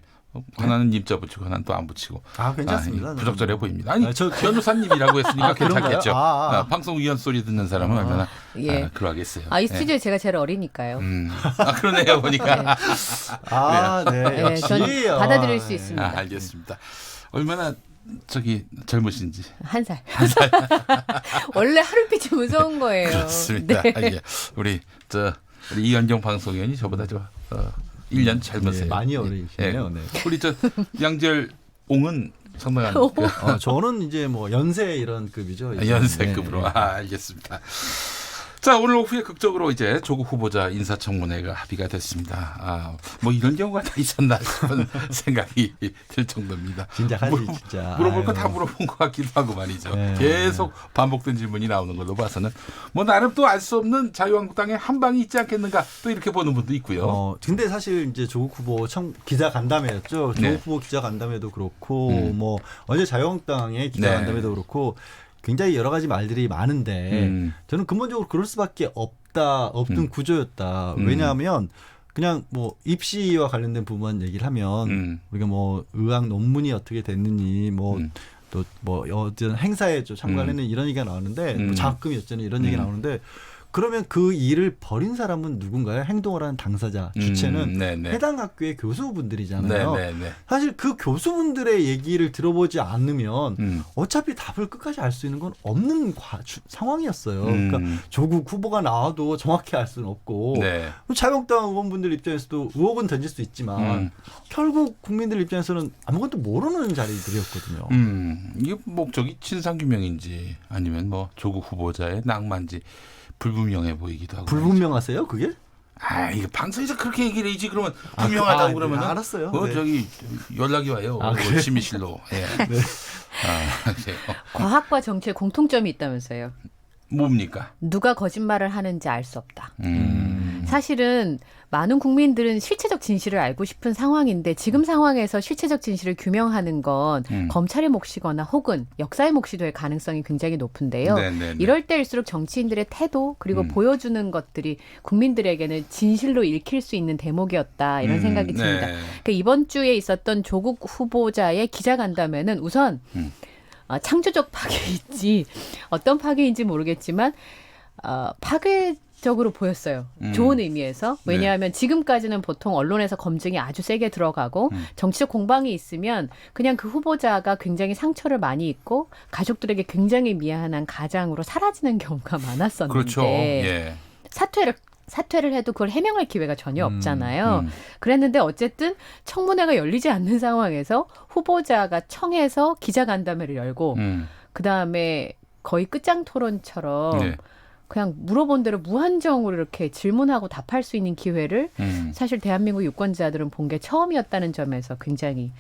하나는 님자 붙이고 하나는 또 안 붙이고. 괜찮습니다. 부적절해 보입니다. 아니, 저 변호사님이라고 했으니까 괜찮겠죠. 방송위원 소리 듣는 사람은 얼마나 그러하겠어요. 이 스튜디오에 제가 제일 어리니까요. 그러네요, 보니까. 네, 전 받아들일 수 있습니다. 알겠습니다. 얼마나 젊으신지. 한 살. 원래 하루빛이 무서운 거예요. 그렇습니다. 네. 예. 우리 이연경 방송위원이 저보다 1년 젊으세요. 많이 어리시네요. 네. 우리 양지열 옹은 상당한. 저는 이제 뭐 연세 이런 급이죠. 이제. 연세급으로. 알겠습니다. 자, 오늘 오후에 극적으로 이제 조국 후보자 인사청문회가 합의가 됐습니다. 뭐 이런 경우가 다 있었나 싶은 생각이 들 정도입니다. 진짜. 물어볼 거 다 물어본 것 같기도 하고 말이죠. 계속 반복된 질문이 나오는 걸로 봐서는 뭐 나름 또 알 수 없는 자유한국당의 한 방이 있지 않겠는가 또 이렇게 보는 분도 있고요. 근데 사실 이제 조국 후보 기자 간담회였죠. 조국 후보 기자 간담회도 그렇고 뭐 어제 자유한국당의 기자 간담회도 그렇고. 굉장히 여러 가지 말들이 많은데 저는 근본적으로 그럴 수밖에 없는 구조였다. 왜냐하면 그냥 뭐 입시와 관련된 부분 얘기를 하면 우리가 뭐 의학 논문이 어떻게 됐느니 또 어떤 행사에 참가하는 이런 얘기가 나오는데 뭐 장학금이 어쩌니 이런 얘기가 나오는데 그러면 그 일을 벌인 사람은 누군가요? 행동을 하는 당사자, 주체는 해당 학교의 교수분들이잖아요. 사실 그 교수분들의 얘기를 들어보지 않으면 어차피 답을 끝까지 알 수 있는 건 없는 상황이었어요. 그러니까 조국 후보가 나와도 정확히 알 수는 없고 자유한국당 의원분들 입장에서도 의혹은 던질 수 있지만 결국 국민들 입장에서는 아무것도 모르는 자리들이었거든요. 이게 목적이 진상규명인지 아니면 뭐 조국 후보자의 낭만지 불분명해 보이기도 하고. 불분명하세요, 그게? 이거 방송에서 그렇게 얘기를 해야지. 그러면 분명하다고 그러면 알았어요. 연락이 와요. 심의실로. 예. 과학과 정치에 공통점이 있다면서요. 뭡니까? 누가 거짓말을 하는지 알 수 없다. 사실은 많은 국민들은 실체적 진실을 알고 싶은 상황인데 지금 상황에서 실체적 진실을 규명하는 건 검찰의 몫이거나 혹은 역사의 몫이 될 가능성이 굉장히 높은데요. 이럴 때일수록 정치인들의 태도 그리고 보여주는 것들이 국민들에게는 진실로 읽힐 수 있는 대목이었다 이런 생각이 듭니다. 그러니까 이번 주에 있었던 조국 후보자의 기자간담회는 우선 창조적 파괴인지 어떤 파괴인지 모르겠지만 파괴적으로 보였어요. 좋은 의미에서. 왜냐하면 지금까지는 보통 언론에서 검증이 아주 세게 들어가고 정치적 공방이 있으면 그냥 그 후보자가 굉장히 상처를 많이 입고 가족들에게 굉장히 미안한 가장으로 사라지는 경우가 많았었는데 그렇죠. 사퇴를 해도 그걸 해명할 기회가 전혀 없잖아요. 그랬는데 어쨌든 청문회가 열리지 않는 상황에서 후보자가 청해서 기자간담회를 열고 그다음에 거의 끝장 토론처럼 그냥 물어본 대로 무한정으로 이렇게 질문하고 답할 수 있는 기회를 사실 대한민국 유권자들은 본 게 처음이었다는 점에서 굉장히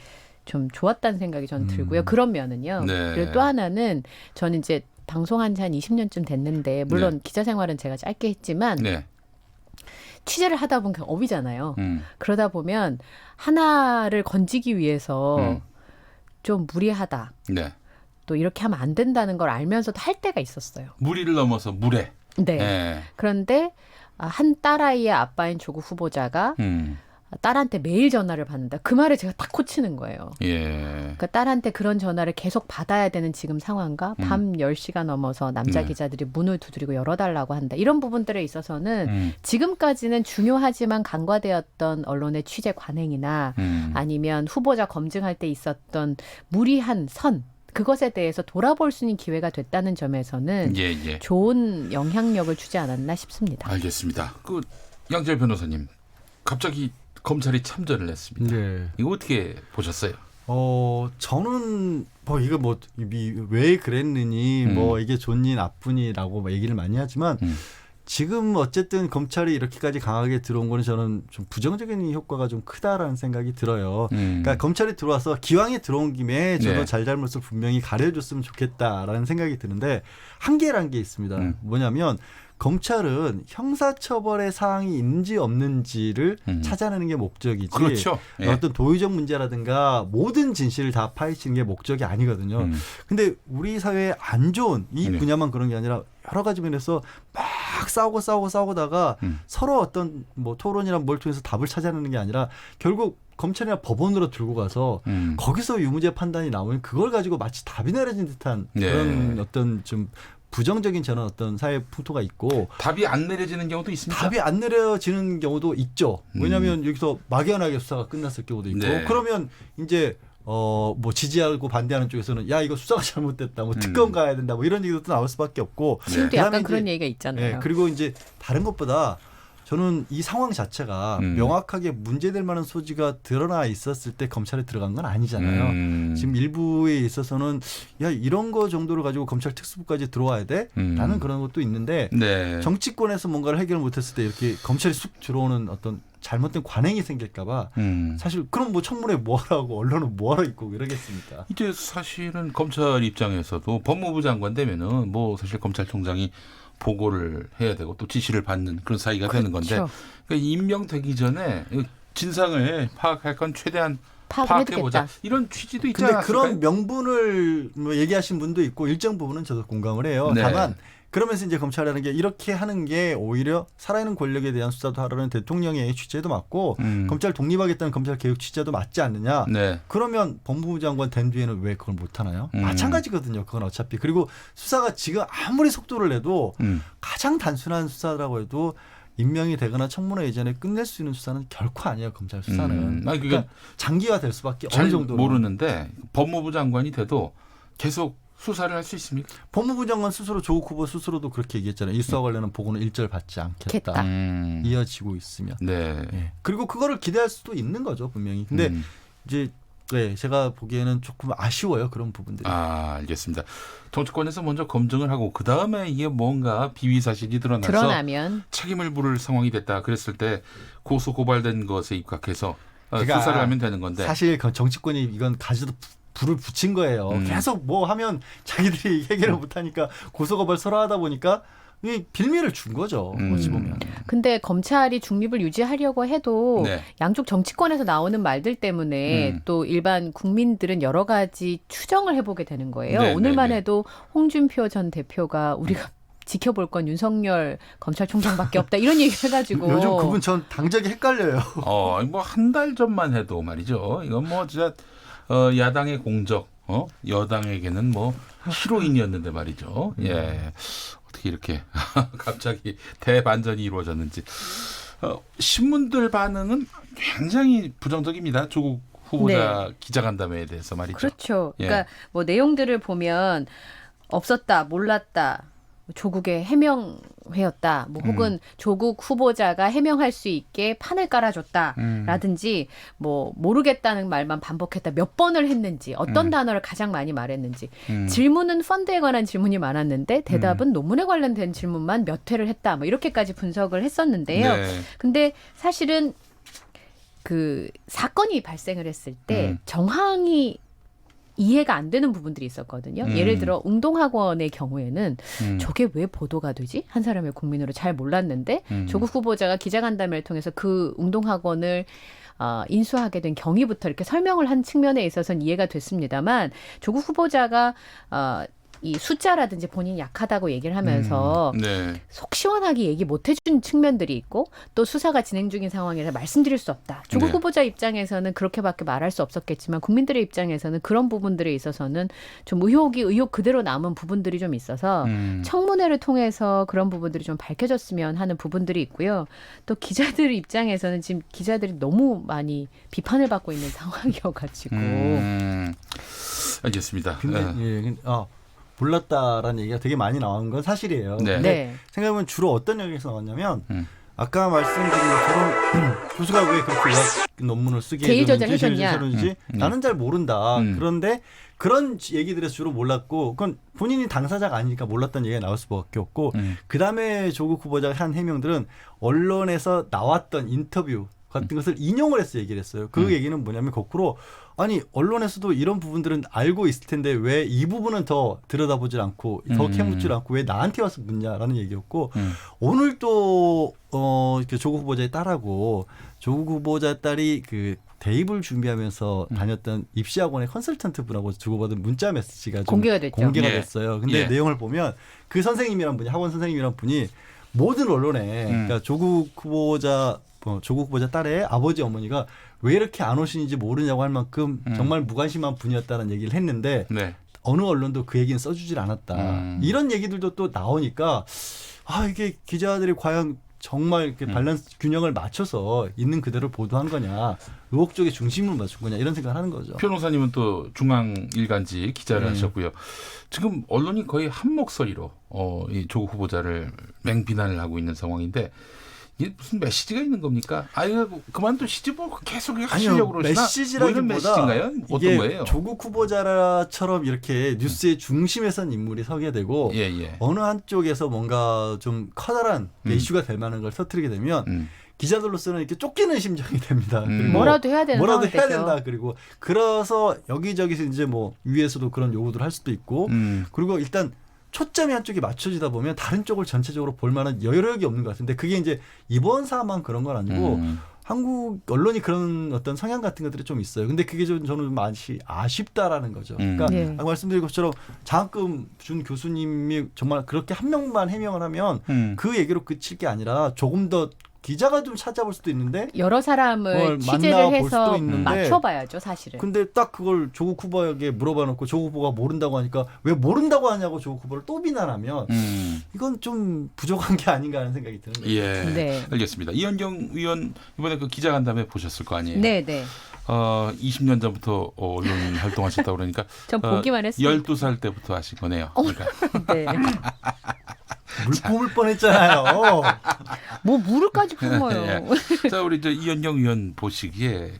좀 좋았다는 생각이 저는 들고요. 그런 면은요. 그리고 또 하나는 저는 이제 방송한 지 한 20년쯤 됐는데 물론 기자 생활은 제가 짧게 했지만 취재를 하다 보면 그냥 업이잖아요. 그러다 보면 하나를 건지기 위해서 좀 무리하다. 또 이렇게 하면 안 된다는 걸 알면서도 할 때가 있었어요. 무리를 넘어서 무례. 그런데 한 딸아이의 아빠인 조국 후보자가 딸한테 매일 전화를 받는다. 그 말을 제가 딱 꽂히는 거예요. 예. 그러니까 딸한테 그런 전화를 계속 받아야 되는 지금 상황과 밤 10시가 넘어서 남자 기자들이 문을 두드리고 열어달라고 한다. 이런 부분들에 있어서는 지금까지는 중요하지만 간과되었던 언론의 취재 관행이나 아니면 후보자 검증할 때 있었던 무리한 선 그것에 대해서 돌아볼 수 있는 기회가 됐다는 점에서는 좋은 영향력을 주지 않았나 싶습니다. 알겠습니다. 그 양재열 변호사님 갑자기 검찰이 참전을 했습니다. 네. 이거 어떻게 보셨어요? 저는 이거 왜 그랬느니 이게 좋니 나쁘니라고 얘기를 많이 하지만 지금 어쨌든 검찰이 이렇게까지 강하게 들어온 거는 저는 좀 부정적인 효과가 좀 크다라는 생각이 들어요. 그러니까 검찰이 들어와서 기왕에 들어온 김에 저도 잘잘못을 분명히 가려줬으면 좋겠다라는 생각이 드는데 한계라는 게 있습니다. 뭐냐면 검찰은 형사처벌의 사항이 있는지 없는지를 찾아내는 게 목적이지 그렇죠. 어떤 도의적 문제라든가 모든 진실을 다 파헤치는 게 목적이 아니거든요. 근데 우리 사회에 안 좋은 이 분야만 그런 게 아니라 여러 가지 면에서 막 싸우다가 서로 어떤 토론이나 뭘 통해서 답을 찾아내는 게 아니라 결국 검찰이나 법원으로 들고 가서 거기서 유무죄 판단이 나오면 그걸 가지고 마치 답이 내려진 듯한 그런 어떤 좀 부정적인 저는 어떤 사회 풍토가 있고 답이 안 내려지는 경우도 있습니다. 답이 안 내려지는 경우도 있죠. 왜냐하면 여기서 막연하게 수사가 끝났을 경우도 있고 그러면 이제 지지하고 반대하는 쪽에서는 야 이거 수사가 잘못됐다, 특검 가야 된다, 이런 얘기도 또 나올 수밖에 없고. 지금도 약간 그런 얘기가 있잖아요. 그리고 이제 다른 것보다 저는 이 상황 자체가 명확하게 문제될 만한 소지가 드러나 있었을 때 검찰에 들어간 건 아니잖아요. 지금 일부에 있어서는 야 이런 거 정도를 가지고 검찰 특수부까지 들어와야 돼? 라는 그런 것도 있는데 정치권에서 뭔가를 해결을 못했을 때 이렇게 검찰이 쑥 들어오는 어떤 잘못된 관행이 생길까 봐 사실 그럼 청문회 뭐하라고 언론은 뭐하러 있고 이러겠습니까? 이제 사실은 검찰 입장에서도 법무부 장관 되면은 사실 검찰총장이 보고를 해야 되고 또 지시를 받는 그런 사이가 되는 건데 그러니까 임명되기 전에 진상을 파악할 건 최대한 파악해보자. 이런 취지도 있지 않았을까요? 그런 명분을 얘기하신 분도 있고 일정 부분은 저도 공감을 해요. 다만 그러면서 이제 검찰이라는 게 이렇게 하는 게 오히려 살아있는 권력에 대한 수사도 하라는 대통령의 취재도 맞고 검찰 독립하겠다는 검찰 개혁 취재도 맞지 않느냐. 그러면 법무부 장관 된 뒤에는 왜 그걸 못하나요? 마찬가지거든요. 그건 어차피. 그리고 수사가 지금 아무리 속도를 내도 가장 단순한 수사라고 해도 임명이 되거나 청문회 이전에 끝낼 수 있는 수사는 결코 아니에요. 검찰 수사는. 그러니까 장기화될 수밖에 어느 정도. 모르는데 법무부 장관이 돼도 계속 수사를 할 수 있습니까? 법무부 장관 스스로 조국 후보 스스로도 그렇게 얘기했잖아요. 이 수사 관련한 보고는 일절 받지 않겠다. 이어지고 있으면. 그리고 그거를 기대할 수도 있는 거죠. 분명히. 근데 이제 제가 보기에는 조금 아쉬워요. 그런 부분들이. 알겠습니다. 정치권에서 먼저 검증을 하고 그다음에 이게 뭔가 비위 사실이 드러나면 책임을 물을 상황이 됐다. 그랬을 때 고소 고발된 것에 입각해서 수사를 하면 되는 건데. 사실 정치권이 이건 가지도 불을 붙인 거예요. 계속 하면 자기들이 해결을 못하니까 고소고발 설화하다 보니까 빌미를 준 거죠. 어찌 보면. 근데 검찰이 중립을 유지하려고 해도 양쪽 정치권에서 나오는 말들 때문에 또 일반 국민들은 여러 가지 추정을 해보게 되는 거예요. 오늘만 해도 홍준표 전 대표가 우리가 지켜볼 건 윤석열 검찰총장밖에 없다. 이런 얘기를 해가지고. 요즘 그분 전 당적이 헷갈려요. 한 달 전만 해도 말이죠. 이건 진짜 야당의 공적, 여당에게는 히로인이었는데 말이죠. 어떻게 이렇게 갑자기 대반전이 이루어졌는지. 신문들 반응은 굉장히 부정적입니다. 조국 후보자 기자간담회에 대해서 말이죠. 그렇죠. 그러니까 내용들을 보면 없었다, 몰랐다. 조국의 해명회였다. 혹은 조국 후보자가 해명할 수 있게 판을 깔아줬다라든지 모르겠다는 말만 반복했다. 몇 번을 했는지 어떤 단어를 가장 많이 말했는지 질문은 펀드에 관한 질문이 많았는데 대답은 논문에 관련된 질문만 몇 회를 했다. 이렇게까지 분석을 했었는데요. 근데 사실은 그 사건이 발생을 했을 때 정황이 이해가 안 되는 부분들이 있었거든요. 예를 들어 웅동학원의 경우에는 저게 왜 보도가 되지? 한 사람의 국민으로 잘 몰랐는데 조국 후보자가 기자간담회를 통해서 그 웅동학원을 인수하게 된 경위부터 이렇게 설명을 한 측면에 있어서는 이해가 됐습니다만 조국 후보자가 이 숫자라든지 본인이 약하다고 얘기를 하면서 속 시원하게 얘기 못 해준 측면들이 있고 또 수사가 진행 중인 상황이라 말씀드릴 수 없다. 조국 후보자 입장에서는 그렇게밖에 말할 수 없었겠지만 국민들의 입장에서는 그런 부분들에 있어서는 좀 의혹 그대로 남은 부분들이 좀 있어서 청문회를 통해서 그런 부분들이 좀 밝혀졌으면 하는 부분들이 있고요. 또 기자들 입장에서는 지금 기자들이 너무 많이 비판을 받고 있는 상황이어가지고. 알겠습니다. 근데 몰랐다라는 얘기가 되게 많이 나오는 건 사실이에요. 근데 생각해보면 주로 어떤 영역에서 나왔냐면 아까 말씀드린 것처럼 교수가 왜 그렇게 의학 논문을 쓰게 제일저자했었냐? 나는 잘 모른다. 그런데 그런 얘기들에서 주로 몰랐고 그건 본인이 당사자가 아니니까 몰랐다는 얘기가 나올 수밖에 없고 그다음에 조국 후보자가 한 해명들은 언론에서 나왔던 인터뷰 같은 것을 인용을 해서 얘기를 했어요. 그 얘기는 뭐냐면 거꾸로 아니 언론에서도 이런 부분들은 알고 있을 텐데 왜 이 부분은 더 들여다보질 않고 더 캐묻질 않고 왜 나한테 와서 묻냐라는 얘기였고 오늘 또 조국 후보자의 딸하고 조국 후보자 딸이 그 대입을 준비하면서 다녔던 입시학원의 컨설턴트 분하고 주고받은 문자 메시지가 좀 공개가 됐죠. 공개가 됐어요. 근데 내용을 보면 그 선생님이란 분이 학원 선생님이란 분이 모든 언론에 그러니까 조국 후보자 딸의 아버지 어머니가 왜 이렇게 안 오시는지 모르냐고 할 만큼 정말 무관심한 분이었다는 얘기를 했는데 어느 언론도 그 얘기는 써주질 않았다. 이런 얘기들도 또 나오니까 이게 기자들이 과연 정말 이렇게 밸런스 균형을 맞춰서 있는 그대로 보도한 거냐 의혹 쪽에 중심을 맞춘 거냐 이런 생각을 하는 거죠. 변호사님은 또 중앙일간지 기자를 하셨고요. 지금 언론이 거의 한 목소리로 이 조국 후보자를 맹비난을 하고 있는 상황인데 이게 무슨 메시지가 있는 겁니까? 아유 그만두시지 뭐 계속 하시려고 그러시나? 메시지라기보다 뭐 이런 메시지인가요? 어떤 거예요? 조국 후보자처럼 이렇게 뉴스의 중심에 선 인물이 서게 되고 어느 한쪽에서 뭔가 좀 커다란 이슈가 될 만한 걸 터뜨리게 되면 기자들로서는 이렇게 쫓기는 심정이 됩니다. 그리고 뭐라도 해야 되는 뭐라도 해야 되죠. 된다. 그리고 그래서 여기저기서 이제 뭐 위에서도 그런 요구들을 할 수도 있고 그리고 일단 초점이 한쪽에 맞춰지다 보면 다른 쪽을 전체적으로 볼 만한 여력이 없는 것 같은데 그게 이제 이번 사안만 그런 건 아니고 한국 언론이 그런 어떤 성향 같은 것들이 좀 있어요. 근데 그게 좀 저는 많이 아쉽다라는 거죠. 그러니까 아까 말씀드린 것처럼 장학금 준 교수님이 정말 그렇게 한 명만 해명을 하면 그 얘기로 그칠 게 아니라 조금 더 기자가 좀 찾아볼 수도 있는데 여러 사람을 취재를 해서 맞춰봐야죠, 사실은. 근데 딱 그걸 조국 후보에게 물어봐 놓고 조국 후보가 모른다고 하니까 왜 모른다고 하냐고 조국 후보를 또 비난하면 이건 좀 부족한 게 아닌가 하는 생각이 드는 거예요. 알겠습니다. 이현경 의원 이번에 그 기자간담회 보셨을 거 아니에요? 네. 20년 전부터 언론 활동하셨다고 그러니까 전 보기만 했습니다. 12살 때부터 하신 거네요. 그러니까. 네. 물 뿜을 뻔했잖아요. 뭐 물을까지 뿜어요. 자, 우리 이제 이현경 의원 보시기에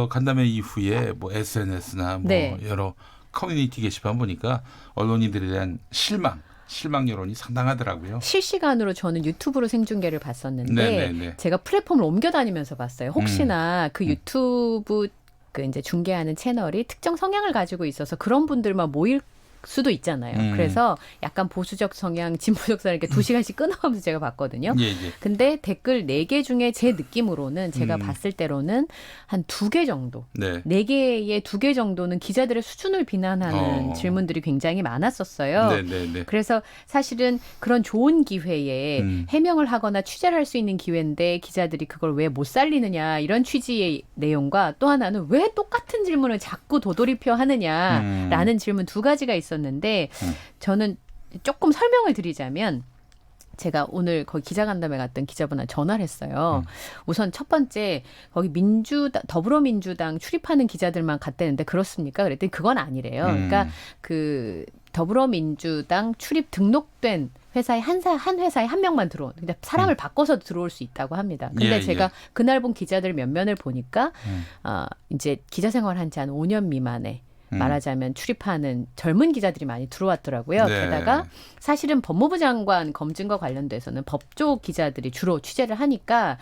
간담회 이후에 뭐 SNS나 뭐 여러 커뮤니티 게시판 보니까 언론인들에 대한 실망 여론이 상당하더라고요. 실시간으로 저는 유튜브로 생중계를 봤었는데 제가 플랫폼을 옮겨 다니면서 봤어요. 혹시나 그 유튜브 그 이제 중계하는 채널이 특정 성향을 가지고 있어서 그런 분들만 모일 수도 있잖아요. 그래서 약간 보수적 성향, 진보적 성향 이렇게 2시간씩 끊어가면서 제가 봤거든요. 근데 댓글 4개 중에 제 느낌으로는 제가 봤을 때로는 한 2개 정도, 4개의 2개 정도는 기자들의 수준을 비난하는 질문들이 굉장히 많았었어요. 그래서 사실은 그런 좋은 기회에 해명을 하거나 취재를 할 수 있는 기회인데 기자들이 그걸 왜 못 살리느냐 이런 취지의 내용과 또 하나는 왜 똑같은 질문을 자꾸 도돌이표 하느냐라는 질문 2가지가 있었는데 저는 조금 설명을 드리자면 제가 오늘 거기 기자간담회 갔던 기자분한테 전화를 했어요. 우선 첫 번째 거기 더불어민주당 출입하는 기자들만 갔다는데 그렇습니까? 그랬더니 그건 아니래요. 그러니까 그 더불어민주당 출입 등록된 회사에 한 회사에 한 명만 들어온. 근데 사람을 바꿔서 들어올 수 있다고 합니다. 근데 제가 그날 본 기자들 몇 면을 보니까 이제 기자 생활한 지 한 5년 미만에 말하자면 출입하는 젊은 기자들이 많이 들어왔더라고요. 게다가 사실은 법무부 장관 검증과 관련돼서는 법조 기자들이 주로 취재를 하니까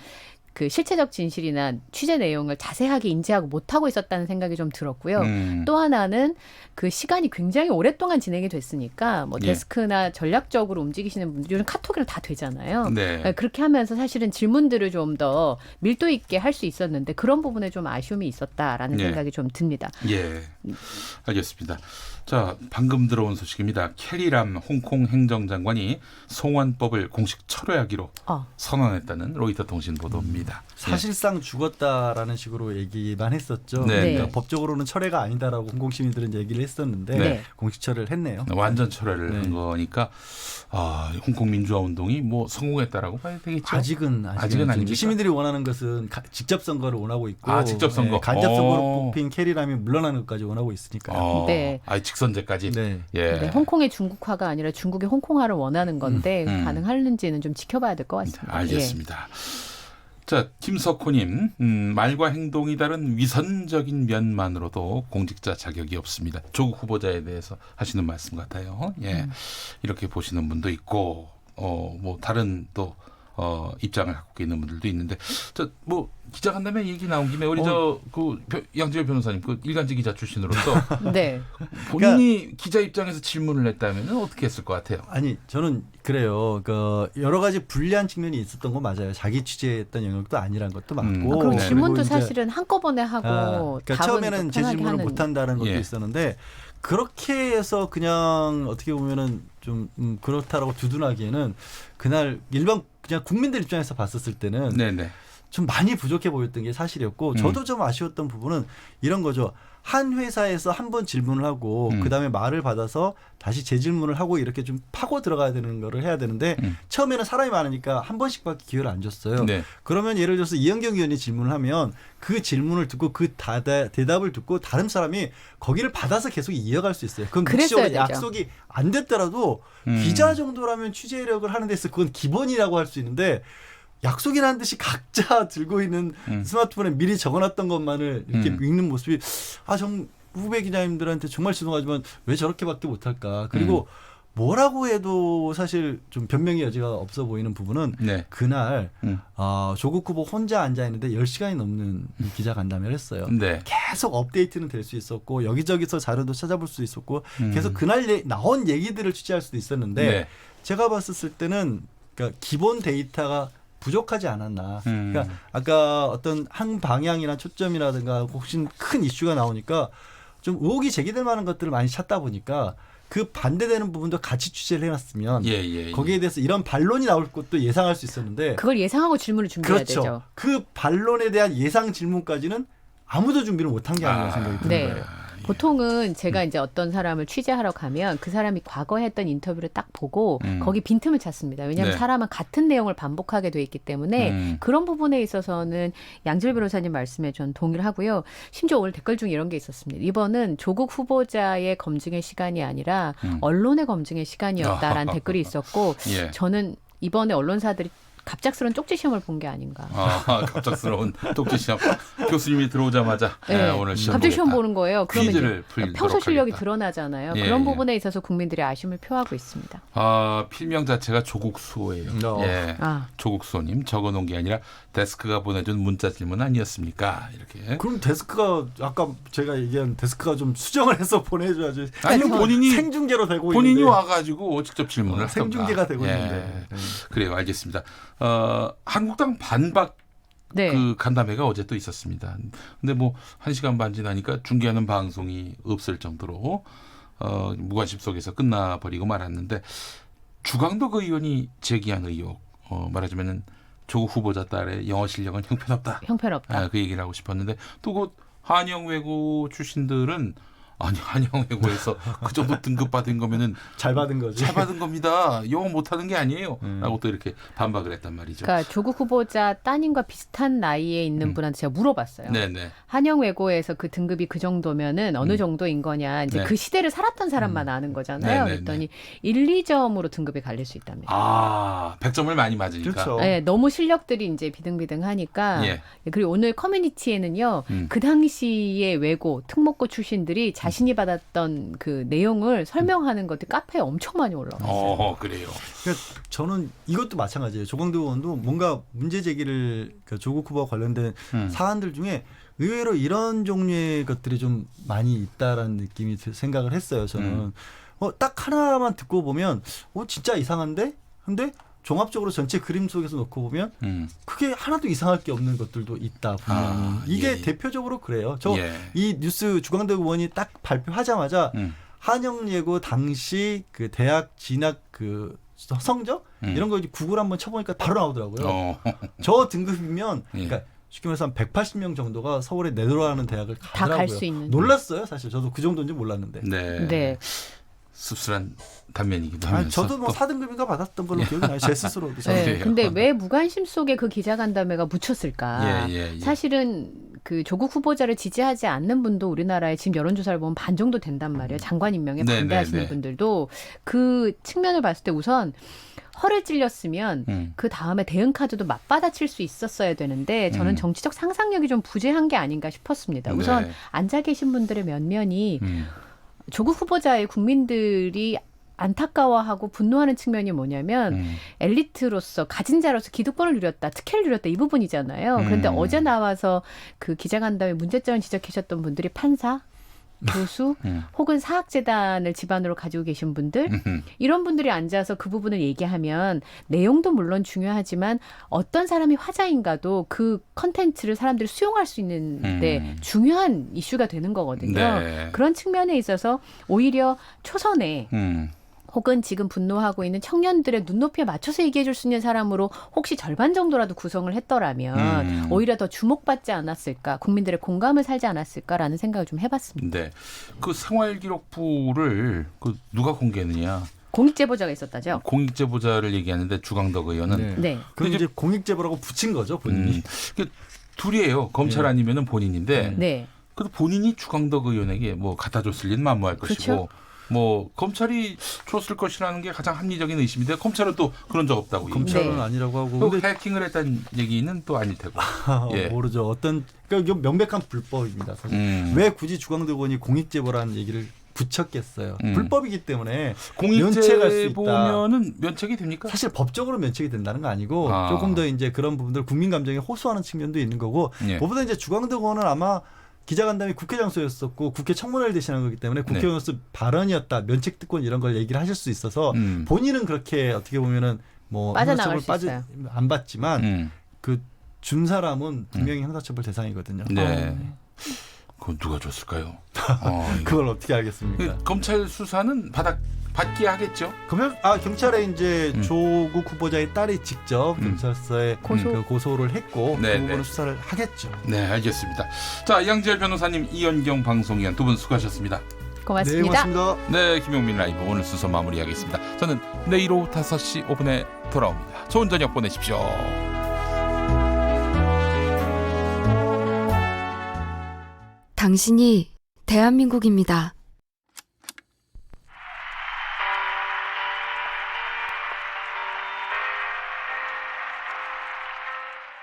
그 실체적 진실이나 취재 내용을 자세하게 인지하고 못하고 있었다는 생각이 좀 들었고요. 또 하나는 그 시간이 굉장히 오랫동안 진행이 됐으니까 뭐 데스크나 전략적으로 움직이시는 분들이 요즘 카톡이랑 다 되잖아요. 그렇게 하면서 사실은 질문들을 좀 더 밀도 있게 할 수 있었는데 그런 부분에 좀 아쉬움이 있었다라는 생각이 좀 듭니다. 알겠습니다. 자, 방금 들어온 소식입니다. 캐리람 홍콩 행정장관이 송환법을 공식 철회하기로 선언했다는 로이터 통신 보도입니다. 사실상 죽었다라는 식으로 얘기만 했었죠. 네. 그러니까 네. 법적으로는 철회가 아니다라고 홍콩 시민들은 얘기를 했었는데 네. 공식 철회를 했네요. 완전 철회를 한 거니까 홍콩 민주화 운동이 뭐 성공했다라고 봐야 되겠죠. 아직은 아닙니까? 시민들이 원하는 것은 직접 선거를 원하고 있고 직접 선거. 간접 선거로 뽑힌 캐리람이 물러나는 것까지 원하고 있으니까요. 네. 직선제까지. 네. 예. 네, 홍콩의 중국화가 아니라 중국의 홍콩화를 원하는 건데 가능할는지는 좀 지켜봐야 될 것 같습니다. 알겠습니다. 자, 김석호님, 말과 행동이 다른 위선적인 면만으로도 공직자 자격이 없습니다. 조국 후보자에 대해서 하시는 말씀 같아요. 예, 이렇게 보시는 분도 있고, 뭐 다른 또 입장을 갖고 있는 분들도 있는데, 뭐 기자간담회 얘기 나온 김에 우리 양지열 변호사님, 그 일간지 기자 출신으로서 네. 본인이 기자 입장에서 질문을 했다면 어떻게 했을 것 같아요? 아니, 저는 그래요. 여러 가지 불리한 측면이 있었던 건 맞아요. 자기 취재했던 영역도 아니란 것도 맞고. 그럼 질문도 사실은 한꺼번에 하고 그러니까 처음에는 제 질문을 못 한다는 것도 있었는데 그렇게 해서 그냥 어떻게 보면은 좀 그렇다라고 두둔하기에는 그날 일반 그냥 국민들 입장에서 봤었을 때는 좀 많이 부족해 보였던 게 사실이었고 저도 좀 아쉬웠던 부분은 이런 거죠. 한 회사에서 한 번 질문을 하고 그다음에 말을 받아서 다시 재질문을 하고 이렇게 좀 파고 들어가야 되는 거를 해야 되는데 처음에는 사람이 많으니까 한 번씩밖에 기회를 안 줬어요. 그러면 예를 들어서 이현경 의원이 질문을 하면 그 질문을 듣고 그 대답을 듣고 다른 사람이 거기를 받아서 계속 이어갈 수 있어요. 그건 묵시적으로 약속이 안 됐더라도 기자 정도라면 취재력을 하는 데서 그건 기본이라고 할 수 있는데 약속이라는 듯이 각자 들고 있는 스마트폰에 미리 적어놨던 것만을 이렇게 읽는 모습이 좀 후배 기자님들한테 정말 죄송하지만 왜 저렇게밖에 못할까. 그리고 뭐라고 해도 사실 좀 변명의 여지가 없어 보이는 부분은 그날 조국 후보 혼자 앉아있는데 10시간이 넘는 기자간담회를 했어요. 계속 업데이트는 될 수 있었고 여기저기서 자료도 찾아볼 수 있었고 계속 그날 나온 얘기들을 취재할 수도 있었는데 제가 봤었을 때는 그러니까 기본 데이터가 부족하지 않았나. 그러니까 아까 어떤 한 방향이나 초점이라든가 혹시 큰 이슈가 나오니까 좀 의혹이 제기될 만한 것들을 많이 찾다 보니까 그 반대되는 부분도 같이 취재를 해놨으면 거기에 대해서 이런 반론이 나올 것도 예상할 수 있었는데 그걸 예상하고 질문을 준비해야 되죠. 그 반론에 대한 예상 질문까지는 아무도 준비를 못한 게 아닌가 생각이 드는 거예요. 보통은 제가 이제 어떤 사람을 취재하러 가면 그 사람이 과거에 했던 인터뷰를 딱 보고 거기 빈틈을 찾습니다. 왜냐하면 사람은 같은 내용을 반복하게 돼 있기 때문에 그런 부분에 있어서는 양질 변호사님 말씀에 전 동의를 하고요. 심지어 오늘 댓글 중에 이런 게 있었습니다. 이번은 조국 후보자의 검증의 시간이 아니라 언론의 검증의 시간이었다라는 댓글이 있었고 저는 이번에 언론사들이 갑작스러운 쪽지 시험을 본 게 아닌가. 갑작스러운 쪽지 시험. 교수님이 들어오자마자 오늘 시험 갑자기 시험 보는 거예요. 퀴즈를 그러면 평소 실력이 하겠다. 드러나잖아요. 그런 부분에 있어서 국민들이 아쉬움을 표하고 있습니다. 필명 자체가 조국수호예요. 조국수호님 적어놓은 게 아니라 데스크가 보내준 문자 질문 아니었습니까? 이렇게. 그럼 데스크가 아까 제가 얘기한 데스크가 좀 수정을 해서 보내줘야지. 아니 본인이 생중계로 되고 본인이 있는데. 와가지고 직접 질문을 하던가. 생중계가 되고 있는데. 그래요, 알겠습니다. 한국당 반박 그 간담회가 어제 또 있었습니다. 근데 뭐 1시간 반 지나니까 중계하는 방송이 없을 정도로 무관심 속에서 끝나버리고 말았는데 주광덕 의원이 제기한 의혹 말하자면은 조국 후보자 딸의 영어 실력은 형편없다. 그 얘기를 하고 싶었는데 또 그 한영외고 출신들은 아니 한영외고에서 그 정도 등급 받은 거면은 잘 받은 거지. 잘 받은 겁니다. 영어 못하는 게 아니에요. 라고 또 이렇게 반박을 했단 말이죠. 그러니까 조국 후보자 따님과 비슷한 나이에 있는 분한테 제가 물어봤어요. 한영외고에서 그 등급이 그 정도면은 어느 정도인 거냐. 이제 그 시대를 살았던 사람만 아는 거잖아요. 그랬더니 1, 2점으로 등급이 갈릴 수 있답니다. 100점을 많이 맞으니까. 그렇죠. 너무 실력들이 이제 비등비등하니까. 그리고 오늘 커뮤니티에는요. 그 당시에 외고 특목고 출신들이 자신이 받았던 그 내용을 설명하는 것들이 카페에 엄청 많이 올라왔어요. 그래요. 그러니까 저는 이것도 마찬가지예요. 조광덕 의원도 뭔가 문제 제기를 그러니까 조국 후보와 관련된 사안들 중에 의외로 이런 종류의 것들이 좀 많이 있다라는 느낌이 생각을 했어요. 저는 딱 하나만 듣고 보면 진짜 이상한데? 근데 종합적으로 전체 그림 속에서 놓고 보면 그게 하나도 이상할 게 없는 것들도 있다 분명히. 이게 대표적으로 그래요. 저 이 뉴스 주광덕 의원이 딱 발표하자마자 한영예고 당시 그 대학 진학 그 성적 이런 거 이제 구글 한번 쳐보니까 바로 나오더라고요. 저 등급이면 그러니까 쉽게 말해서 한 180명 정도가 서울에 내돌아가는 대학을 다 가더라고요. 갈 수 있는. 놀랐어요, 사실. 저도 그 정도인지 몰랐는데. 네. 씁쓸한 단면이기도 하면서. 저도 뭐 4등급인가 받았던 걸로 기억이 나요. 제 스스로도. 네. 근데 왜 무관심 속에 그 기자간담회가 묻혔을까? 사실은 그 조국 후보자를 지지하지 않는 분도 우리나라에 지금 여론조사를 보면 반 정도 된단 말이에요. 장관 임명에 반대하시는 분들도 그 측면을 봤을 때 우선 허를 찔렸으면 그 다음에 대응 카드도 맞받아칠 수 있었어야 되는데 저는 정치적 상상력이 좀 부재한 게 아닌가 싶었습니다. 우선 앉아 계신 분들의 면면이 조국 후보자의 국민들이 안타까워하고 분노하는 측면이 뭐냐면 엘리트로서 가진 자로서 기득권을 누렸다, 특혜를 누렸다 이 부분이잖아요. 그런데 어제 나와서 그 기자간담회 문제점을 지적하셨던 분들이 판사, 교수 혹은 사학재단을 집안으로 가지고 계신 분들 이런 분들이 앉아서 그 부분을 얘기하면 내용도 물론 중요하지만 어떤 사람이 화자인가도 그 컨텐츠를 사람들이 수용할 수 있는데 중요한 이슈가 되는 거거든요. 네. 그런 측면에 있어서 오히려 초선에 혹은 지금 분노하고 있는 청년들의 눈높이에 맞춰서 얘기해 줄 수 있는 사람으로 혹시 절반 정도라도 구성을 했더라면 오히려 더 주목받지 않았을까, 국민들의 공감을 살지 않았을까라는 생각을 좀 해봤습니다. 네, 그 생활기록부를 그 누가 공개했느냐? 공익제보자가 있었다죠. 공익제보자를 얘기하는데 주광덕 의원은. 네. 그럼 이제 공익제보라고 붙인 거죠, 본인이. 둘이에요. 검찰 아니면은 본인인데. 네. 그래도 본인이 주광덕 의원에게 뭐 갖다 줬을 리는 만무할 것이고. 뭐 검찰이 줬을 것이라는 게 가장 합리적인 의심인데 검찰은 또 그런 적 없다고. 검찰은 아니라고 하고. 근데 해킹을 했다는 얘기는 또 아닐 테고. 모르죠. 어떤 그러니까 명백한 불법입니다. 사실. 왜 굳이 주광덕 의원이 공익제보라는 얘기를 붙였겠어요. 불법이기 때문에 면책할 수 있다. 공익제보면은 면책이 됩니까? 사실 법적으로 면책이 된다는 거 아니고 조금 더 이제 그런 부분들 국민 감정에 호소하는 측면도 있는 거고. 그보다 이제 주광덕 의원은 아마 기자간담회 국회 장소였었고 국회 청문회를 대신한 거기 때문에 국회의원으로서 발언이었다, 면책특권 이런 걸 얘기를 하실 수 있어서 본인은 그렇게 어떻게 보면은 뭐 빠져나갈 수 있어요. 안 받지만 그 준 사람은 분명히 형사처벌 대상이거든요. 네. 그건 누가 줬을까요? 그걸 어떻게 알겠습니까? 검찰 수사는 받게 하겠죠. 경찰에 이제 조국 후보자의 딸이 직접 경찰서에 고소를 했고 그 부분은 수사를 하겠죠. 네, 알겠습니다. 자, 양지열 변호사님, 이현경 방송위원 두 분 수고하셨습니다. 고맙습니다. 네, 고맙습니다. 네, 김용민 라이브 오늘 순서 마무리하겠습니다. 저는 내일 오후 5시 5분에 돌아옵니다. 좋은 저녁 보내십시오. 당신이 대한민국입니다.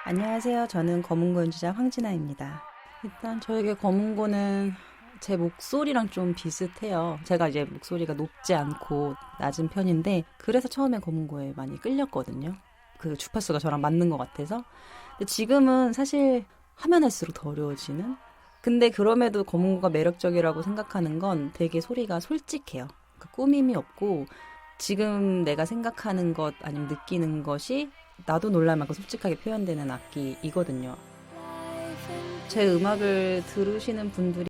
안녕하세요. 저는 검은고 연주자 황진아입니다. 일단 저에게 검은고는 제 목소리랑 좀 비슷해요. 제가 이제 목소리가 높지 않고 낮은 편인데 그래서 처음에 검은고에 많이 끌렸거든요. 그 주파수가 저랑 맞는 것 같아서. 근데 지금은 사실 하면 할수록 더 어려워지는? 근데 그럼에도 검은고가 매력적이라고 생각하는 건 되게 소리가 솔직해요. 그러니까 꾸밈이 없고 지금 내가 생각하는 것 아니면 느끼는 것이 나도 놀랄 만큼 솔직하게 표현되는 악기이거든요. 제 음악을 들으시는 분들이